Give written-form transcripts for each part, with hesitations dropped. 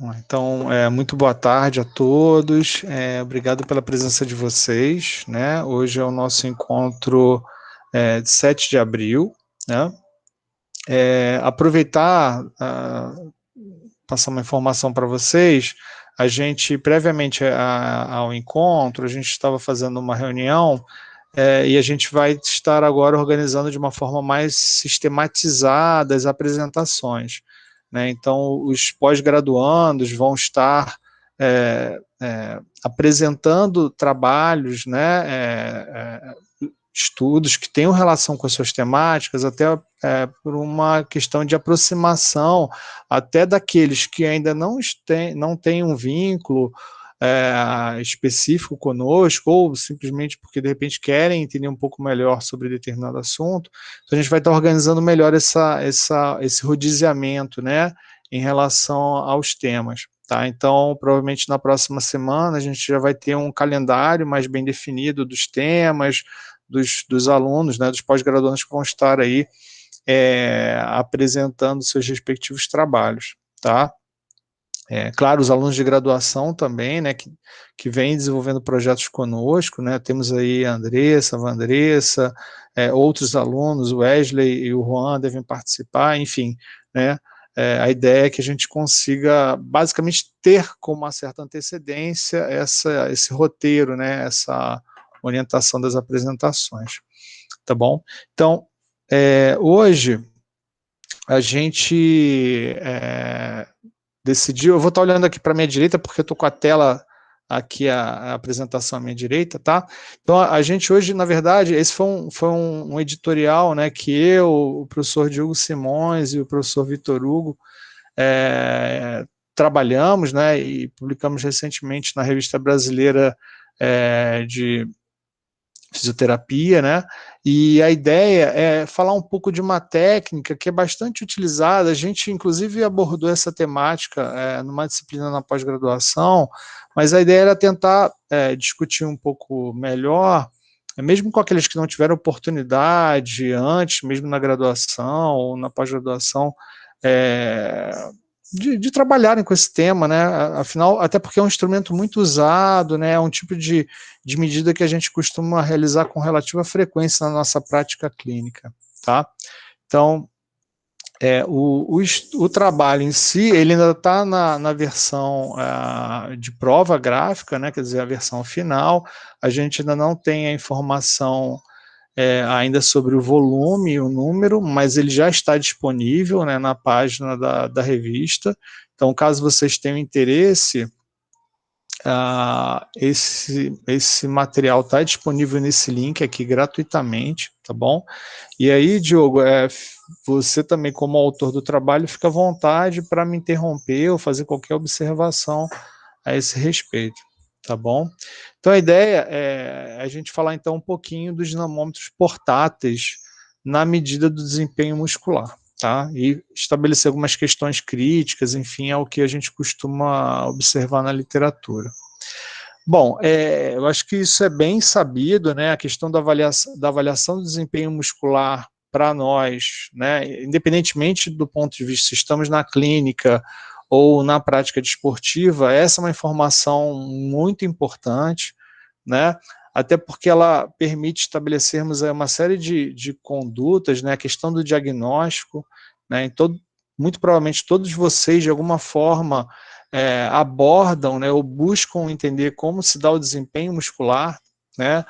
Então, muito boa tarde a todos, obrigado pela presença de vocês, né? Hoje é o nosso encontro de 7 de abril, né? Aproveitar, passar uma informação para vocês, a gente, previamente ao encontro, a gente estava fazendo uma reunião e a gente vai estar agora organizando de uma forma mais sistematizada as apresentações, né? Então, os pós-graduandos vão estar apresentando trabalhos, né, estudos que tenham relação com as suas temáticas, até por uma questão de aproximação, até daqueles que ainda não têm um vínculo específico conosco, ou simplesmente porque de repente querem entender um pouco melhor sobre determinado assunto. Então a gente vai estar organizando melhor esse rodiziamento, né, em relação aos temas. Tá? Então, provavelmente na próxima semana a gente já vai ter um calendário mais bem definido dos temas, dos alunos, né, dos pós-graduandos que vão estar aí apresentando seus respectivos trabalhos. Tá? Claro, os alunos de graduação também, né, que vêm desenvolvendo projetos conosco, né, temos aí a Andressa, a Vandressa, outros alunos, o Wesley e o Juan devem participar, enfim, né, a ideia é que a gente consiga, basicamente, ter com uma certa antecedência esse roteiro, né, essa orientação das apresentações, tá bom? Então, hoje, a gente decidiu, eu vou estar olhando aqui para a minha direita, porque eu estou com a tela aqui, a apresentação à minha direita, tá? Então, a gente hoje, na verdade, esse foi um editorial, né, que eu, o professor Diogo Simões e o professor Vitor Hugo trabalhamos, né, e publicamos recentemente na Revista Brasileira de Fisioterapia, né, e a ideia é falar um pouco de uma técnica que é bastante utilizada, a gente inclusive abordou essa temática numa disciplina na pós-graduação, mas a ideia era tentar discutir um pouco melhor, mesmo com aqueles que não tiveram oportunidade antes, mesmo na graduação ou na pós-graduação, de trabalharem com esse tema, né? Afinal, até porque é um instrumento muito usado, né? É um tipo de medida que a gente costuma realizar com relativa frequência na nossa prática clínica, tá? Então, o trabalho em si, ele ainda está na versão de prova gráfica, né? Quer dizer, a versão final, a gente ainda não tem a informação ainda sobre o volume e o número, mas ele já está disponível, né, na página da revista. Então, caso vocês tenham interesse, esse material está disponível nesse link aqui gratuitamente, tá bom? E aí, Diogo, você também, como autor do trabalho, fica à vontade para me interromper ou fazer qualquer observação a esse respeito, tá bom? Então a ideia é a gente falar então um pouquinho dos dinamômetros portáteis na medida do desempenho muscular, tá? E estabelecer algumas questões críticas, enfim, é o que a gente costuma observar na literatura. Bom, eu acho que isso é bem sabido, né? A questão da avaliação do desempenho muscular para nós, né? Independentemente do ponto de vista se estamos na clínica ou na prática desportiva, essa é uma informação muito importante, né? Até porque ela permite estabelecermos uma série de condutas, né? A questão do diagnóstico, né? Muito provavelmente todos vocês, de alguma forma, abordam, né, ou buscam entender como se dá o desempenho muscular, né?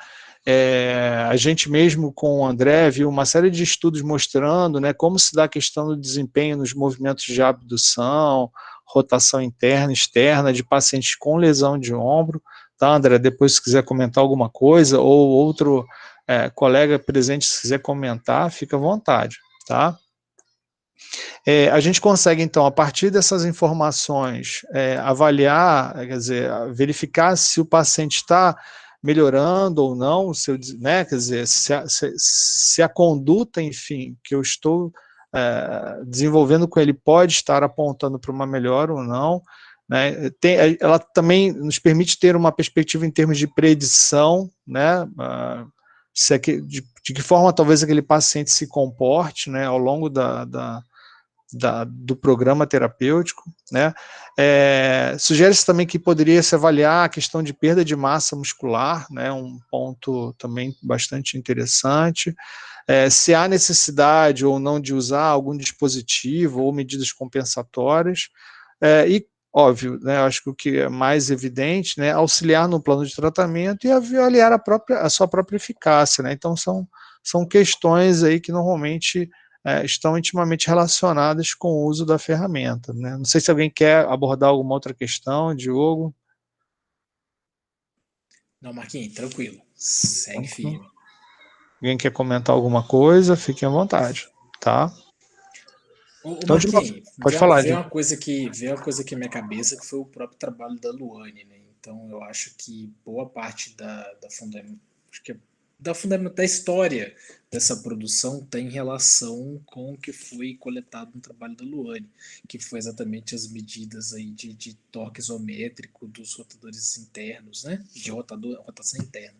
A gente mesmo com o André viu uma série de estudos mostrando, né, como se dá a questão do desempenho nos movimentos de abdução, rotação interna e externa de pacientes com lesão de ombro, tá, André? Depois, se quiser comentar alguma coisa, ou outro colega presente, se quiser comentar, fica à vontade, tá? A gente consegue, então, a partir dessas informações, avaliar, quer dizer, verificar se o paciente está melhorando ou não, né, quer dizer, se a conduta, enfim, que eu estou desenvolvendo com ele pode estar apontando para uma melhora ou não, né? Ela também nos permite ter uma perspectiva em termos de predição, né, de que forma talvez aquele paciente se comporte, né, ao longo do programa terapêutico, né? Sugere-se também que poderia se avaliar a questão de perda de massa muscular, né? Um ponto também bastante interessante. Se há necessidade ou não de usar algum dispositivo ou medidas compensatórias, e óbvio, né, acho que o que é mais evidente, né, auxiliar no plano de tratamento e avaliar a sua própria eficácia, né? Então são questões aí que normalmente estão intimamente relacionadas com o uso da ferramenta, né? Não sei se alguém quer abordar alguma outra questão, Diogo. Não, Marquinhos, tranquilo, segue firme. Alguém quer comentar alguma coisa, fiquem à vontade, tá? Ô Então, Marquinhos, pode falar, veio uma coisa que na minha cabeça, que foi o próprio trabalho da Luane, né? Então eu acho que boa parte da história dessa produção tem relação com o que foi coletado no trabalho da Luane, que foi exatamente as medidas aí de torque isométrico dos rotadores internos, né? De rotação interna,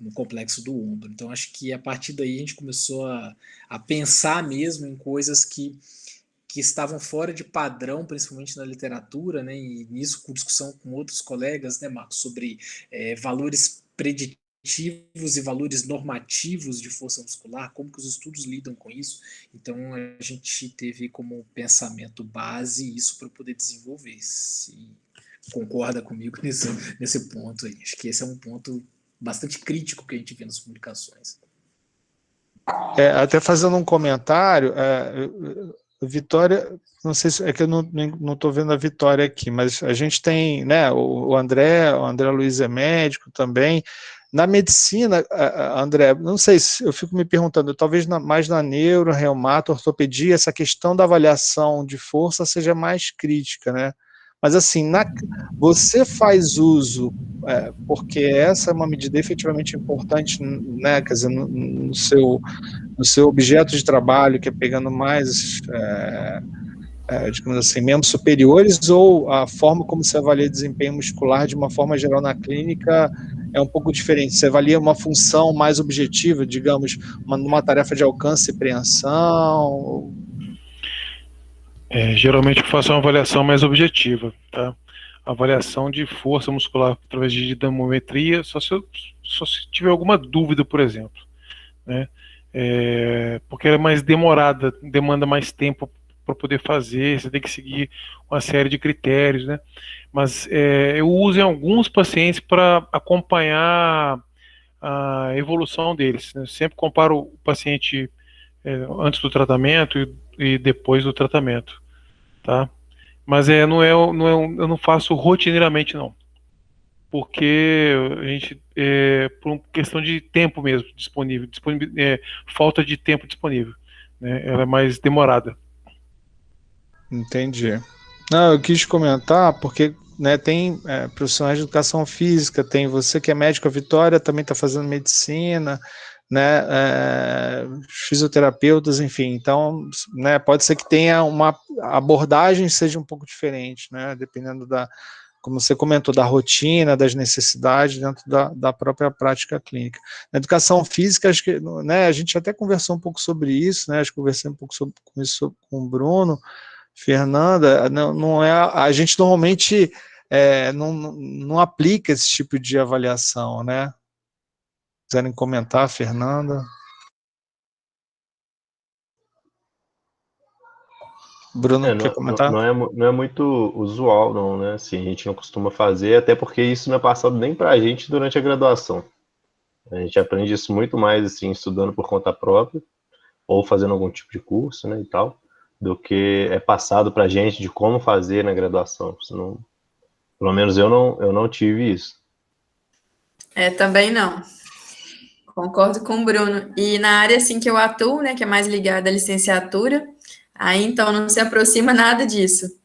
no complexo do ombro. Então acho que a partir daí a gente começou a pensar mesmo em coisas que estavam fora de padrão, principalmente na literatura, né, e nisso com discussão com outros colegas, né, Marcos, sobre valores preditivos e valores normativos de força muscular, como que os estudos lidam com isso. Então a gente teve como pensamento base isso para poder desenvolver. Se concorda comigo nesse ponto aí. Acho que esse é um ponto bastante crítico que a gente vê nas publicações. Até fazendo um comentário, Vitória, não sei se é que eu não estou vendo a Vitória aqui, mas a gente tem, né, o André Luiz é médico também. Na medicina, André, não sei se eu fico me perguntando, talvez mais na neuro, reumato, ortopedia, essa questão da avaliação de força seja mais crítica, né? Mas assim, você faz uso, porque essa é uma medida efetivamente importante, né? Quer dizer, no seu objeto de trabalho, que é pegando mais, digamos assim, membros superiores, ou a forma como você avalia desempenho muscular de uma forma geral na clínica é um pouco diferente? Você avalia uma função mais objetiva, digamos, numa tarefa de alcance e preensão? Geralmente eu faço uma avaliação mais objetiva, tá? Avaliação de força muscular através de dinamometria, só se tiver alguma dúvida, por exemplo, né? Porque ela é mais demorada, demanda mais tempo para poder fazer, você tem que seguir uma série de critérios, né? Mas eu uso em alguns pacientes para acompanhar a evolução deles, né? Eu sempre comparo o paciente antes do tratamento e depois do tratamento, tá? Mas eu não faço rotineiramente não, porque a gente por uma questão de tempo mesmo disponível, falta de tempo disponível, né? Ela é mais demorada. Entendi. Não, eu quis comentar porque, né, tem profissionais de educação física, tem você que é médico, a Vitória também está fazendo medicina, né, fisioterapeutas, enfim, então, né, pode ser que tenha uma abordagem seja um pouco diferente, né, dependendo como você comentou, da rotina, das necessidades dentro da própria prática clínica. Na educação física, acho que, né, a gente até conversou um pouco sobre isso, né, acho que conversei um pouco com isso com o Bruno, Fernanda, não é, a gente normalmente não aplica esse tipo de avaliação, né? Quiserem comentar, Fernanda? Bruno, quer comentar? Não é muito usual, não, né? Assim, a gente não costuma fazer, até porque isso não é passado nem para a gente durante a graduação. A gente aprende isso muito mais, assim, estudando por conta própria, ou fazendo algum tipo de curso, né, e tal, do que é passado para a gente de como fazer na graduação. Senão, pelo menos eu não tive isso. Também não. Concordo com o Bruno. E na área assim que eu atuo, né, que é mais ligada à licenciatura, aí então não se aproxima nada disso.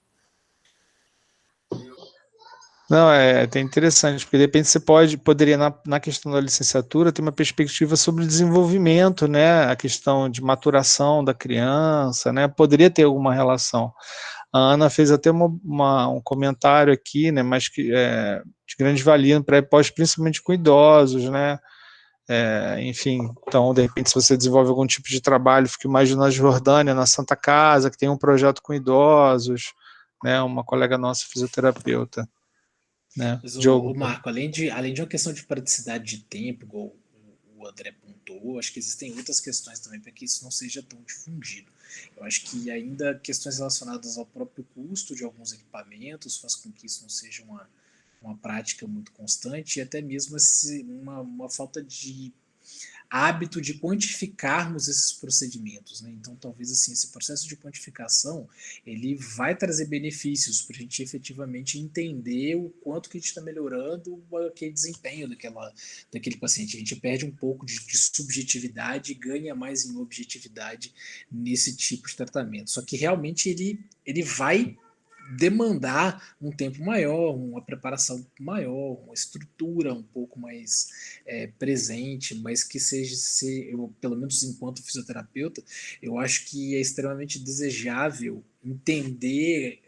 Não, é até interessante, porque de repente você poderia, na questão da licenciatura, ter uma perspectiva sobre o desenvolvimento, né, a questão de maturação da criança, né, poderia ter alguma relação. A Ana fez até um comentário aqui, né, mas que de grande valia para pós, principalmente com idosos, né, enfim, então, de repente, se você desenvolve algum tipo de trabalho, fico imaginando a Jordânia, na Santa Casa, que tem um projeto com idosos, né, uma colega nossa fisioterapeuta, né, Mas Diogo. Marco, além de uma questão de praticidade de tempo, igual o André pontuou, acho que existem outras questões também para que isso não seja tão difundido. Eu acho que ainda questões relacionadas ao próprio custo de alguns equipamentos faz com que isso não seja uma prática muito constante e até mesmo uma falta de hábito de quantificarmos esses procedimentos, né? Então, talvez assim, esse processo de quantificação ele vai trazer benefícios para a gente efetivamente entender o quanto que a gente está melhorando aquele desempenho daquele paciente. A gente perde um pouco de subjetividade e ganha mais em objetividade nesse tipo de tratamento. Só que realmente ele vai demandar um tempo maior, uma preparação maior, uma estrutura um pouco mais presente, mas que seja, eu, pelo menos enquanto fisioterapeuta, eu acho que é extremamente desejável entender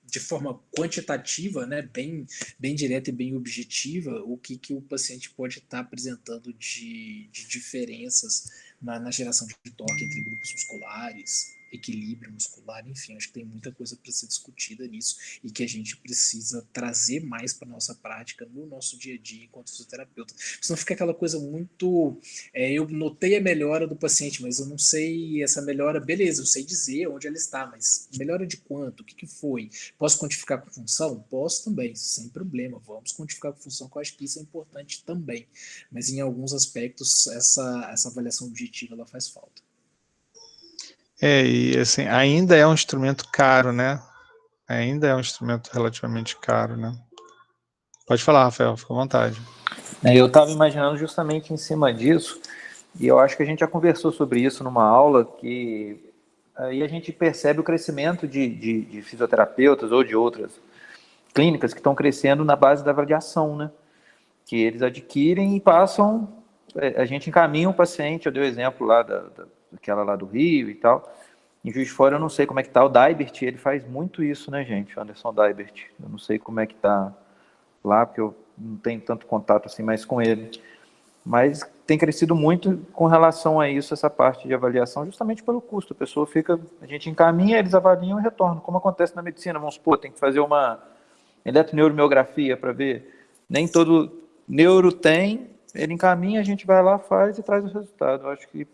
de forma quantitativa, né, bem direta e bem objetiva, o que o paciente pode estar apresentando de diferenças na geração de torque entre grupos musculares, equilíbrio muscular, enfim, acho que tem muita coisa para ser discutida nisso e que a gente precisa trazer mais para nossa prática no nosso dia a dia enquanto fisioterapeuta. Senão fica aquela coisa muito. Eu notei a melhora do paciente, mas eu não sei essa melhora, beleza, eu sei dizer onde ela está, mas melhora de quanto? O que foi? Posso quantificar com função? Posso também, sem problema. Vamos quantificar com função, que eu acho que isso é importante também. Mas em alguns aspectos, essa avaliação objetiva ela faz falta. E assim, ainda é um instrumento caro, né? Ainda é um instrumento relativamente caro, né? Pode falar, Rafael, fica à vontade. Eu estava imaginando justamente em cima disso, e eu acho que a gente já conversou sobre isso numa aula, que aí a gente percebe o crescimento de fisioterapeutas ou de outras clínicas que estão crescendo na base da avaliação, né? Que eles adquirem e passam, a gente encaminha o paciente, eu dei o exemplo lá daquela lá do Rio e tal. Em Juiz de Fora eu não sei como é que tá, o Daibert, ele faz muito isso, né, gente? O Anderson Daibert, eu não sei como é que tá lá, porque eu não tenho tanto contato assim mais com ele. Mas tem crescido muito com relação a isso, essa parte de avaliação, justamente pelo custo. A pessoa fica, a gente encaminha, eles avaliam e retornam, como acontece na medicina. Vamos supor, tem que fazer uma eletroneuromiografia para ver. Nem todo neuro tem, ele encaminha, a gente vai lá, faz e traz o resultado. Eu acho que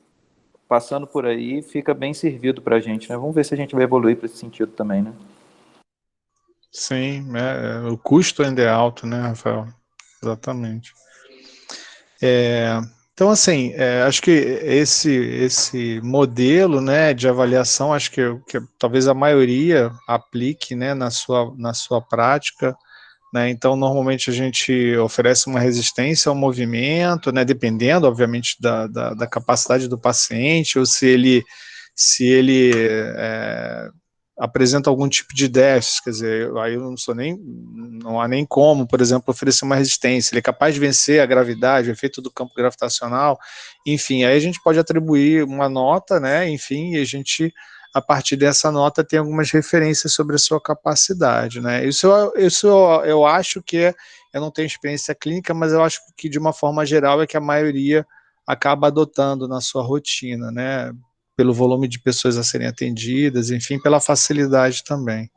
passando por aí fica bem servido para a gente, né? Vamos ver se a gente vai evoluir para esse sentido também, né? Sim, o custo ainda é alto, né, Rafael? Exatamente. Então, assim, acho que esse modelo, né, de avaliação, acho que talvez a maioria aplique, né, na sua prática, né? Então, normalmente a gente oferece uma resistência ao movimento, né, dependendo, obviamente, da capacidade do paciente, ou se ele apresenta algum tipo de déficit, quer dizer, aí não há nem como, por exemplo, oferecer uma resistência, ele é capaz de vencer a gravidade, o efeito do campo gravitacional, enfim, aí a gente pode atribuir uma nota, né, enfim, e a gente, a partir dessa nota, tem algumas referências sobre a sua capacidade, né, isso eu acho que eu não tenho experiência clínica, mas eu acho que de uma forma geral é que a maioria acaba adotando na sua rotina, né, pelo volume de pessoas a serem atendidas, enfim, pela facilidade também.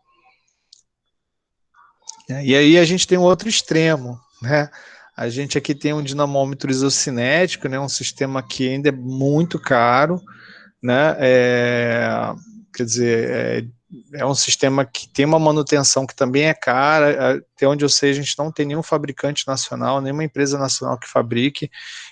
E aí a gente tem um outro extremo, né? A gente aqui tem um dinamômetro isocinético, né? Um sistema que ainda é muito caro, né? Quer dizer, é um sistema que tem uma manutenção que também é cara, até onde eu sei a gente não tem nenhum fabricante nacional, nenhuma empresa nacional que fabrique,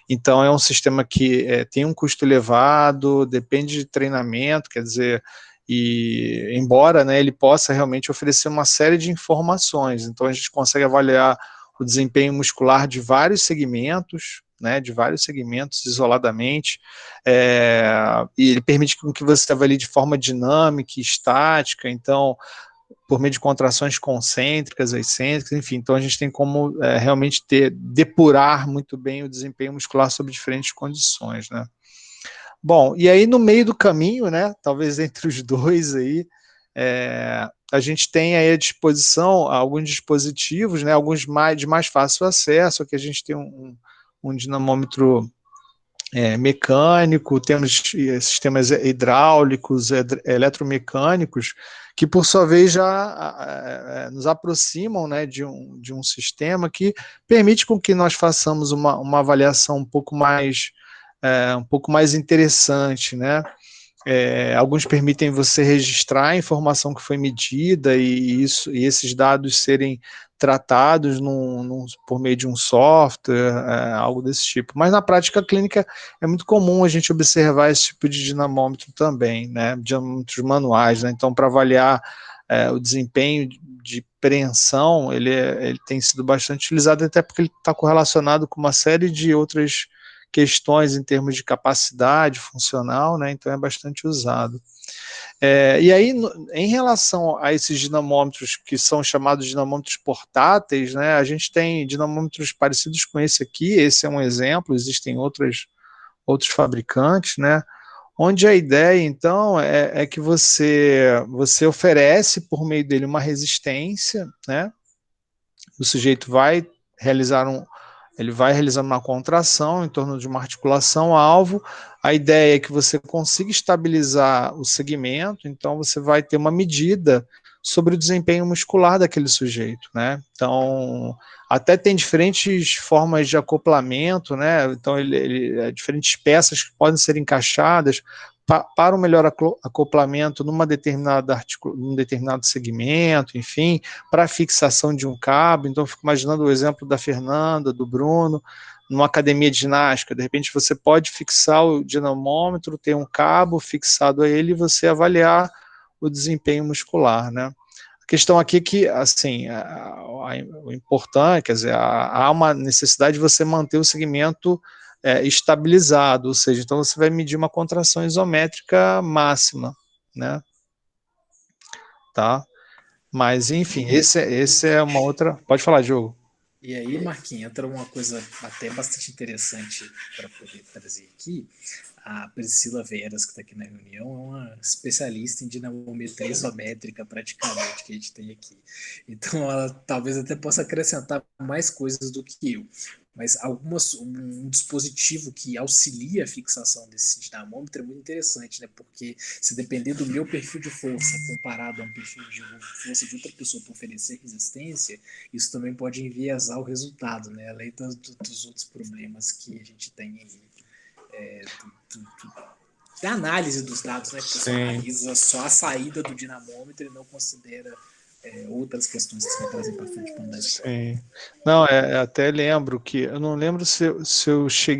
então é um sistema que tem um custo elevado, depende de treinamento, quer dizer, e embora, né, ele possa realmente oferecer uma série de informações, então a gente consegue avaliar o desempenho muscular de vários segmentos, né, de vários segmentos isoladamente, e ele permite que você avalie de forma dinâmica e estática, então, por meio de contrações concêntricas, excêntricas, enfim, então a gente tem como realmente depurar muito bem o desempenho muscular sob diferentes condições, né. Bom, e aí no meio do caminho, né, talvez entre os dois aí, a gente tem aí à disposição alguns dispositivos, né, alguns de mais fácil acesso, que a gente tem um um dinamômetro mecânico, temos sistemas hidráulicos, eletromecânicos, que por sua vez já nos aproximam, né, de um sistema que permite com que nós façamos uma avaliação um pouco mais interessante, né? Alguns permitem você registrar a informação que foi medida e esses dados serem tratados por meio de um software, algo desse tipo. Mas na prática clínica é muito comum a gente observar esse tipo de dinamômetro também, né? Dinamômetros manuais, né? Então, para avaliar o desempenho de preensão, ele tem sido bastante utilizado, até porque ele está correlacionado com uma série de outras questões em termos de capacidade funcional, né? Então é bastante usado. E aí, em relação a esses dinamômetros que são chamados de dinamômetros portáteis, né? A gente tem dinamômetros parecidos com esse aqui, esse é um exemplo, existem outros fabricantes, né? Onde a ideia, então, é que você oferece por meio dele uma resistência, né? O sujeito vai realizando uma contração em torno de uma articulação-alvo. A ideia é que você consiga estabilizar o segmento, então você vai ter uma medida sobre o desempenho muscular daquele sujeito, né? Então, até tem diferentes formas de acoplamento, né? Então, diferentes peças que podem ser encaixadas para um melhor acoplamento num determinado segmento, enfim, para a fixação de um cabo. Então, eu fico imaginando o exemplo da Fernanda, do Bruno, numa academia de ginástica. De repente, você pode fixar o dinamômetro, ter um cabo fixado a ele e você avaliar o desempenho muscular, né? A questão aqui é que, assim, o importante, quer dizer, há uma necessidade de você manter o segmento estabilizado, ou seja, então você vai medir uma contração isométrica máxima, né? Tá? Mas, enfim, esse é uma outra... Pode falar, Diogo. E aí, Marquinhos, entra uma coisa até bastante interessante para poder trazer aqui. A Priscila Veras, que está aqui na reunião, é uma especialista em dinamometria isométrica, praticamente, que a gente tem aqui. Então, ela talvez até possa acrescentar mais coisas do que eu. Mas um dispositivo que auxilia a fixação desse dinamômetro é muito interessante, né? Porque se depender do meu perfil de força comparado a um perfil de força de outra pessoa para oferecer resistência, isso também pode enviesar o resultado, né? Além dos outros problemas que a gente tem da análise dos dados, né? Porque você analisa só a saída do dinamômetro e não considera outras questões que você vai trazer para frente quando dá escola. Sim. Não, até lembro que, eu não lembro se eu se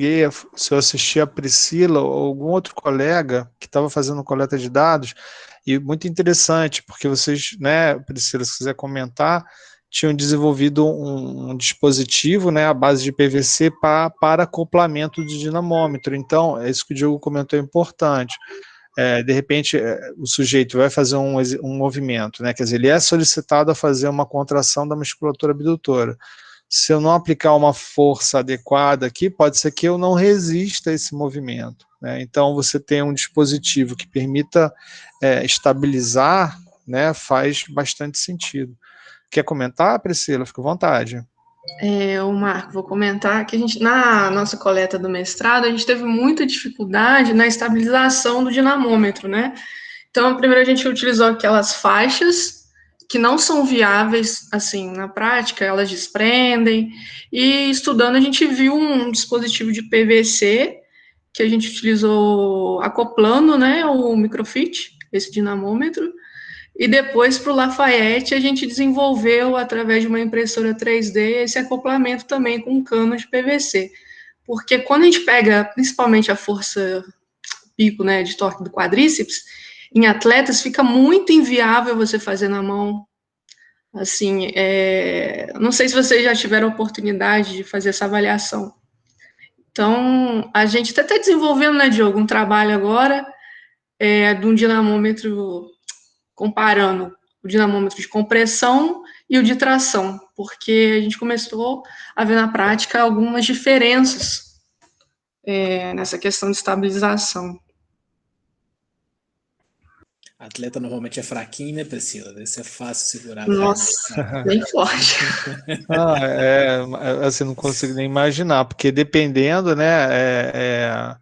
eu assisti a Priscila ou algum outro colega que estava fazendo coleta de dados, e muito interessante, porque vocês, né, Priscila, se quiser comentar, tinham desenvolvido um dispositivo, né, à base de PVC para acoplamento de dinamômetro. Então, é isso que o Diogo comentou, é importante. De repente, o sujeito vai fazer um movimento, né? Quer dizer, ele é solicitado a fazer uma contração da musculatura abdutora. Se eu não aplicar uma força adequada aqui, pode ser que eu não resista a esse movimento, né? Então, você tem um dispositivo que permita estabilizar, né? Faz bastante sentido. Quer comentar, Priscila? Fica à vontade. Marco, vou comentar que a gente, na nossa coleta do mestrado, a gente teve muita dificuldade na estabilização do dinamômetro, né? Então, primeiro a gente utilizou aquelas faixas que não são viáveis, assim, na prática, elas desprendem, e estudando a gente viu um dispositivo de PVC que a gente utilizou acoplando, né, o microfit, esse dinamômetro, e depois, para o Lafayette, a gente desenvolveu, através de uma impressora 3D, esse acoplamento também com cano de PVC. Porque quando a gente pega, principalmente a força pico, né, de torque do quadríceps, em atletas fica muito inviável você fazer na mão. Assim, não sei se vocês já tiveram a oportunidade de fazer essa avaliação. Então, a gente está desenvolvendo, né, Diogo, um trabalho agora de um dinamômetro comparando o dinamômetro de compressão e o de tração, porque a gente começou a ver na prática algumas diferenças nessa questão de estabilização. Atleta normalmente é fraquinho, né, Priscila? Deve ser fácil segurar a Nossa, perna. bem forte. Assim, não consigo nem imaginar, porque dependendo, né,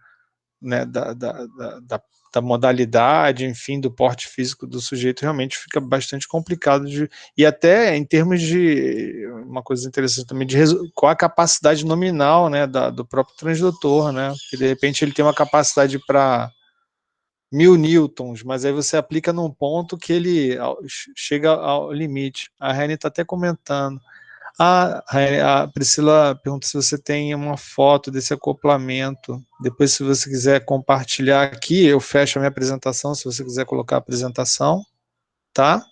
da modalidade, enfim, do porte físico do sujeito, realmente fica bastante complicado e até em termos de uma coisa interessante também, qual a capacidade nominal, né, do próprio transdutor, né, porque de repente ele tem uma capacidade para 1000 newtons, mas aí você aplica num ponto que ele chega ao limite. A Reni está até comentando. A Priscila pergunta se você tem uma foto desse acoplamento. Depois, se você quiser compartilhar aqui, eu fecho a minha apresentação, se você quiser colocar a apresentação, tá?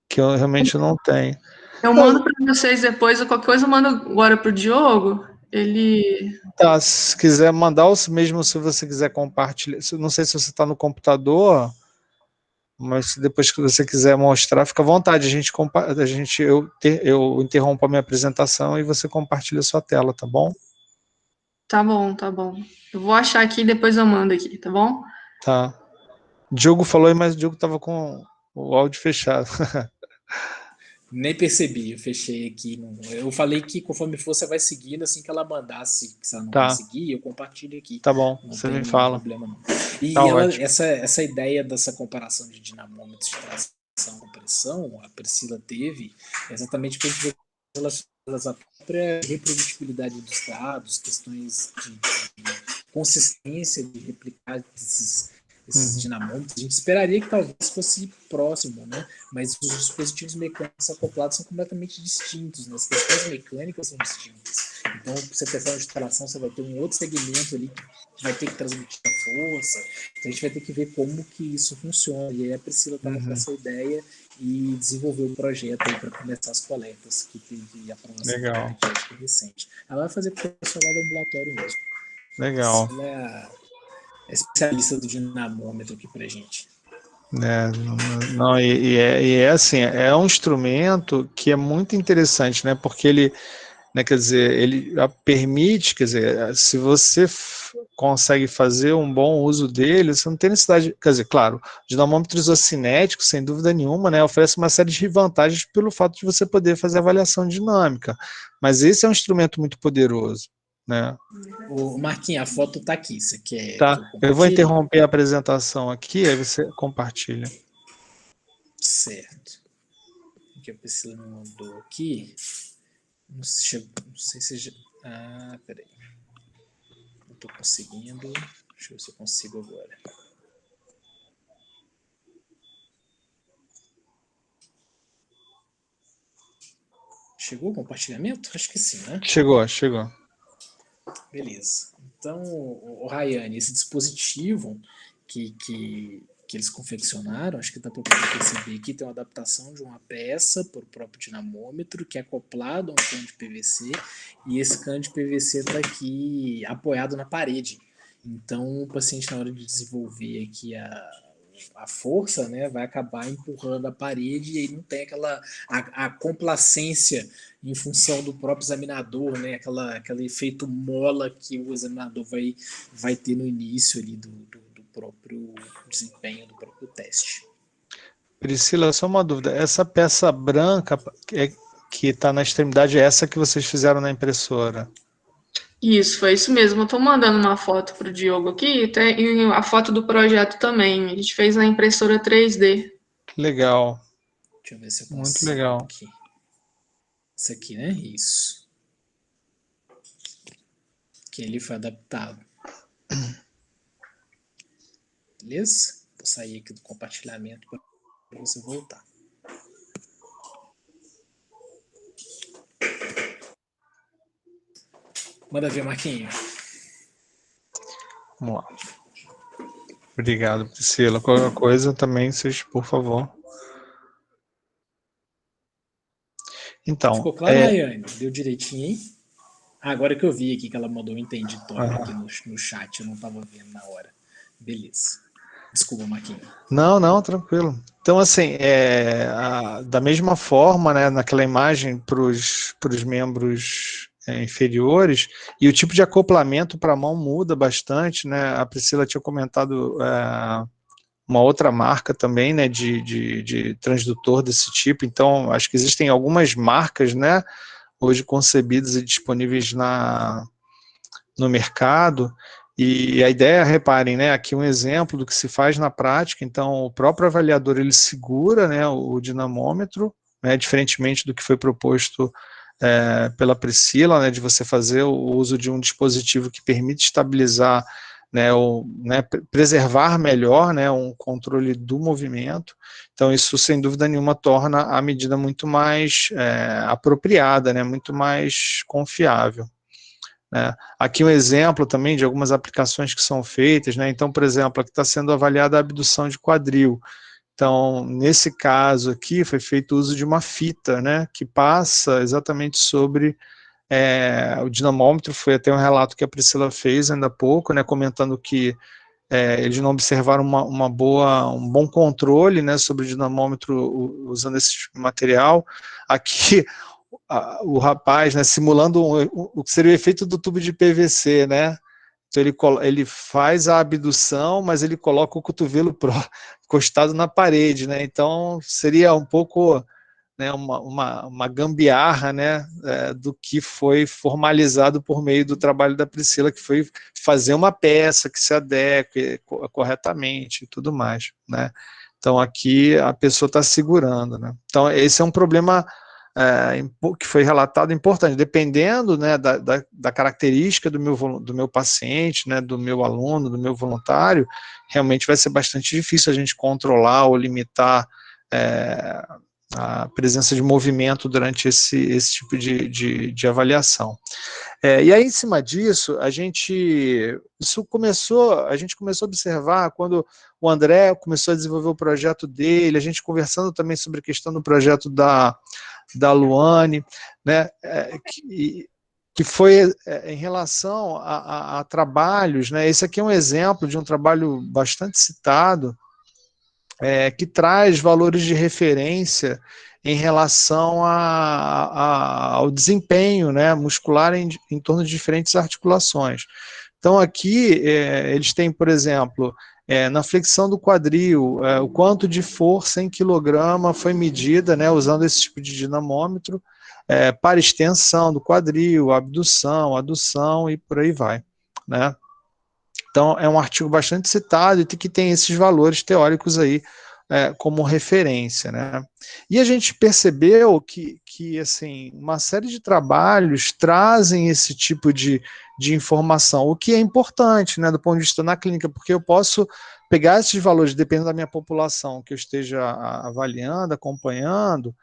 Que eu realmente não tenho. Eu mando para vocês depois, qualquer coisa eu mando agora para o Diogo. Ele. Tá, se quiser mandar, ou mesmo se você quiser compartilhar, não sei se você está no computador, mas depois que você quiser mostrar, fica à vontade. Eu interrompo a minha apresentação e você compartilha a sua tela, tá bom? Tá bom, tá bom. Eu vou achar aqui e depois eu mando aqui, tá bom? Tá. Diogo falou aí, mas o Diogo estava com o áudio fechado. Nem percebi, eu fechei aqui. Eu falei que conforme for, você vai seguindo, assim que ela mandasse, se ela não Tá. conseguir, eu compartilho aqui. Tá bom, não você tem me fala. Problema, não. E tá essa ideia dessa comparação de dinamômetros de tração com pressão, a Priscila teve, exatamente para a gente ver relacionadas à própria reprodutibilidade dos dados, questões de consistência de replicar esses dinamômetros. A gente esperaria que talvez fosse próximo, né? Mas os dispositivos mecânicos acoplados são completamente distintos, né? As questões mecânicas são distintas. Então, para você testar uma instalação, você vai ter um outro segmento ali que vai ter que transmitir a força. Então, a gente vai ter que ver como que isso funciona. E aí a Priscila estava com essa ideia e desenvolveu um projeto para começar as coletas, que teve aprovação recente. Ela vai fazer com o pessoal lá do ambulatório mesmo. Legal. Ela é especialista do dinamômetro aqui pra gente. Não, é assim, é um instrumento que é muito interessante, né? Porque ele, né, quer dizer, ele permite, quer dizer, se você consegue fazer um bom uso dele, você não tem necessidade, quer dizer, claro, o dinamômetro isocinético, sem dúvida nenhuma, né, oferece uma série de vantagens pelo fato de você poder fazer avaliação dinâmica, mas esse é um instrumento muito poderoso, né? O Marquinhos, a foto tá aqui, você quer tá, que eu vou interromper a apresentação aqui, aí você compartilha. Certo. O que a Priscila me mandou aqui, não sei se já... peraí. Não tô conseguindo, deixa eu ver se eu consigo agora. Chegou o compartilhamento? Acho que sim, né? Chegou. Beleza. Então, o Rayane, esse dispositivo que eles confeccionaram, acho que dá para perceber aqui, tem uma adaptação de uma peça para o próprio dinamômetro, que é acoplado a um cano de PVC, e esse cano de PVC está aqui apoiado na parede. Então, o paciente, na hora de desenvolver aqui a força, né, vai acabar empurrando a parede e aí não tem a complacência em função do próprio examinador, né, aquele efeito mola que o examinador vai ter no início ali do próprio desempenho do próprio teste. Priscila, só uma dúvida, essa peça branca que está na extremidade é essa que vocês fizeram na impressora? Isso, foi isso mesmo. Eu estou mandando uma foto para o Diogo aqui, e a foto do projeto também. A gente fez na impressora 3D. Que legal. Deixa eu ver se eu consigo. Muito legal. Aqui. Isso aqui, né? Isso. Que ele foi adaptado. Beleza? Vou sair aqui do compartilhamento para você voltar. Manda ver, Marquinhos. Vamos lá. Obrigado, Priscila. Qualquer coisa também, vocês, por favor. Então. Ficou claro, Rayane? Deu direitinho, hein? Agora que eu vi aqui que ela mandou um entenditório aqui no chat, eu não estava vendo na hora. Beleza. Desculpa, Marquinhos. Não, tranquilo. Então, assim, da mesma forma, né, naquela imagem para os membros inferiores, e o tipo de acoplamento para a mão muda bastante, né? A Priscila tinha comentado uma outra marca também, né, de transdutor desse tipo. Então, acho que existem algumas marcas, né, hoje concebidas e disponíveis no mercado, e a ideia, reparem, né, aqui um exemplo do que se faz na prática. Então, o próprio avaliador, ele segura, né, o dinamômetro, né, diferentemente do que foi proposto pela Priscila, né, de você fazer o uso de um dispositivo que permite estabilizar, né, preservar melhor, né, um controle do movimento. Então, isso, sem dúvida nenhuma, torna a medida muito mais apropriada, né, muito mais confiável. Né. Aqui um exemplo também de algumas aplicações que são feitas, né. Então, por exemplo, aqui está sendo avaliada a abdução de quadril. Então, nesse caso aqui, foi feito uso de uma fita, né, que passa exatamente sobre o dinamômetro. Foi até um relato que a Priscila fez ainda há pouco, né, comentando que eles não observaram um bom controle, né, sobre o dinamômetro usando esse tipo de material. Aqui, o rapaz, né, simulando o que seria o efeito do tubo de PVC, né. Então ele faz a abdução, mas ele coloca o cotovelo encostado na parede, né? Então seria um pouco, né, uma gambiarra, né, do que foi formalizado por meio do trabalho da Priscila, que foi fazer uma peça que se adeque corretamente e tudo mais, né? Então aqui a pessoa está segurando, né? Então esse é um problema que foi relatado importante, dependendo, né, da característica do meu paciente, né, do meu aluno, do meu voluntário, realmente vai ser bastante difícil a gente controlar ou limitar a presença de movimento durante esse tipo de avaliação. E aí, em cima disso, a gente começou a observar quando o André começou a desenvolver o projeto dele, a gente conversando também sobre a questão do projeto da Luane, né, que foi em relação a trabalhos, né. Esse aqui é um exemplo de um trabalho bastante citado, que traz valores de referência em relação ao desempenho, né, muscular em torno de diferentes articulações. Então aqui eles têm, por exemplo, na flexão do quadril, o quanto de força em quilograma foi medida, né, usando esse tipo de dinamômetro, para extensão do quadril, abdução, adução e por aí vai, né. Então é um artigo bastante citado e que tem esses valores teóricos aí como referência, né. E a gente percebeu que assim, uma série de trabalhos trazem esse tipo de informação, o que é importante, né, do ponto de vista na clínica, porque eu posso pegar esses valores, dependendo da minha população que eu esteja avaliando, acompanhando,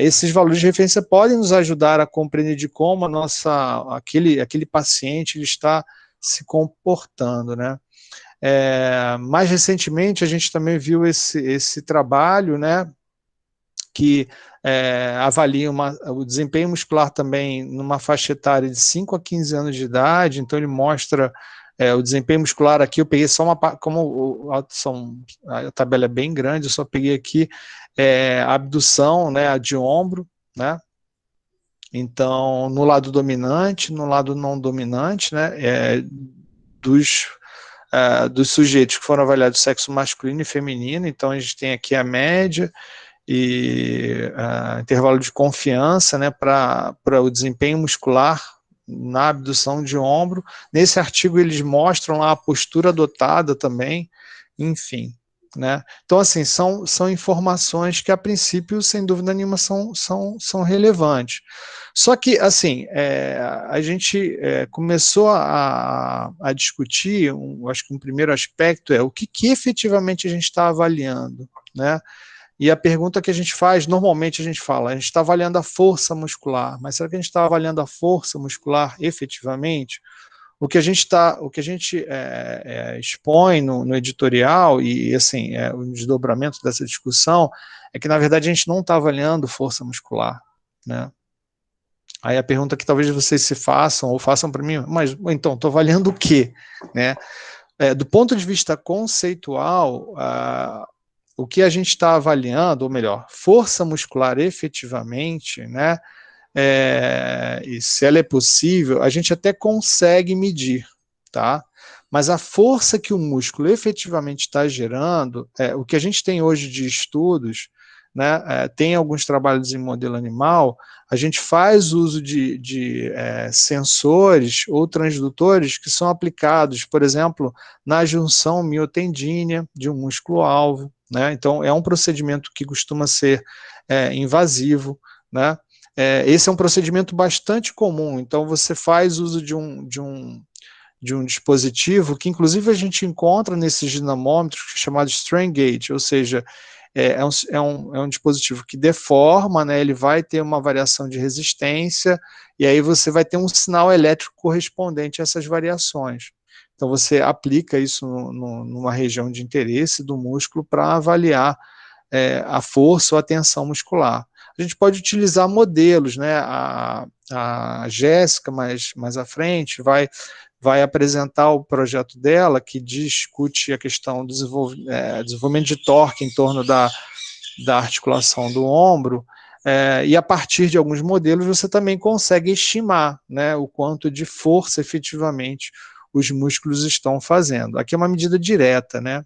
esses valores de referência podem nos ajudar a compreender de como aquele paciente ele está se comportando, né. Mais recentemente a gente também viu esse trabalho, né, que avalia o desempenho muscular também numa faixa etária de 5 a 15 anos de idade. Então ele mostra o desempenho muscular. Aqui eu peguei só a tabela é bem grande, eu só peguei aqui a abdução, né, a de ombro, né. Então no lado dominante, no lado não dominante, né, dos sujeitos que foram avaliados sexo masculino e feminino. Então a gente tem aqui a média e intervalo de confiança, né, para o desempenho muscular na abdução de ombro. Nesse artigo eles mostram lá a postura adotada também, enfim, né. Então assim, são informações que a princípio, sem dúvida nenhuma, são relevantes. Só que assim, a gente começou a discutir, acho que um primeiro aspecto é o que efetivamente a gente está avaliando, né. E a pergunta que a gente faz, normalmente a gente fala, a gente está avaliando a força muscular, mas será que a gente está avaliando a força muscular efetivamente? O que a gente expõe no editorial, e assim, o desdobramento dessa discussão, é que na verdade a gente não está avaliando força muscular, né. Aí a pergunta que talvez vocês se façam, ou façam para mim, mas então, estou avaliando o quê, né? Do ponto de vista conceitual, o que a gente está avaliando, ou melhor, força muscular efetivamente, né, e se ela é possível, a gente até consegue medir, tá? Mas a força que o músculo efetivamente está gerando, o que a gente tem hoje de estudos, né, tem alguns trabalhos em modelo animal, a gente faz uso de sensores ou transdutores que são aplicados, por exemplo, na junção miotendínea de um músculo-alvo, né? Então, é um procedimento que costuma ser invasivo, né? Esse é um procedimento bastante comum, então você faz uso de um dispositivo que, inclusive, a gente encontra nesses dinamômetros, chamado strain gauge, ou seja, é um dispositivo que deforma, né, ele vai ter uma variação de resistência, e aí você vai ter um sinal elétrico correspondente a essas variações. Então, você aplica isso numa região de interesse do músculo para avaliar a força ou a tensão muscular. A gente pode utilizar modelos, né? A Jéssica, mais à frente, vai apresentar o projeto dela, que discute a questão do desenvolvimento de torque em torno da articulação do ombro, e a partir de alguns modelos você também consegue estimar, né, o quanto de força efetivamente os músculos estão fazendo. Aqui é uma medida direta, né?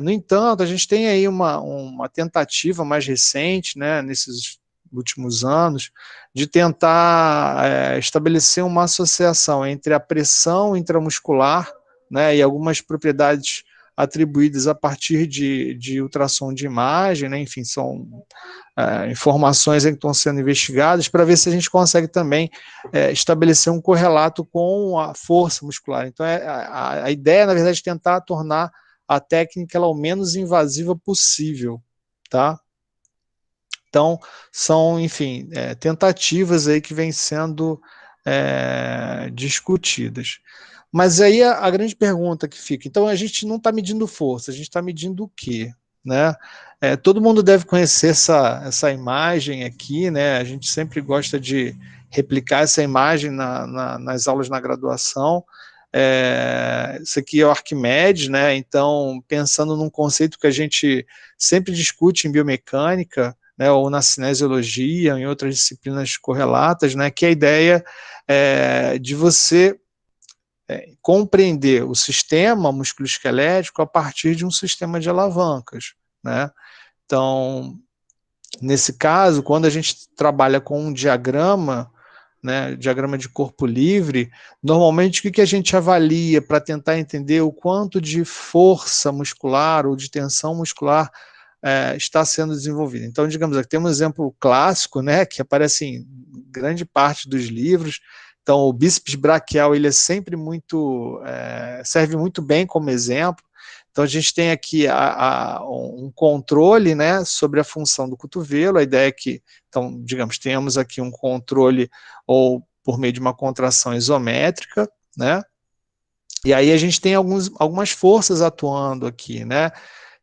No entanto, a gente tem aí uma tentativa mais recente, né, nesses últimos anos, de tentar estabelecer uma associação entre a pressão intramuscular, né, e algumas propriedades atribuídas a partir de ultrassom de imagem, né, enfim, são informações que estão sendo investigadas para ver se a gente consegue também estabelecer um correlato com a força muscular. Então, a ideia, na verdade, é tentar tornar a técnica ela, o menos invasiva possível, tá? Então, são, enfim, tentativas aí que vêm sendo discutidas. Mas aí a grande pergunta que fica, então a gente não está medindo força, a gente está medindo o quê? Né? Todo mundo deve conhecer essa imagem aqui, né? A gente sempre gosta de replicar essa imagem nas aulas na graduação. Isso aqui é o Arquimedes, né? Então, pensando num conceito que a gente sempre discute em biomecânica, né, ou na cinesiologia, em outras disciplinas correlatas, né, que é a ideia de você compreender o sistema musculoesquelético a partir de um sistema de alavancas, né? Então, nesse caso, quando a gente trabalha com um diagrama, né, diagrama de corpo livre, normalmente o que a gente avalia para tentar entender o quanto de força muscular ou de tensão muscular está sendo desenvolvida. Então, digamos aqui, temos um exemplo clássico, né, que aparece em grande parte dos livros. Então, o bíceps braquial, ele é sempre serve muito bem como exemplo. Então, a gente tem aqui um controle, né, sobre a função do cotovelo. A ideia é que, então, digamos, tenhamos aqui um controle ou por meio de uma contração isométrica, né? E aí a gente tem algumas forças atuando aqui, né?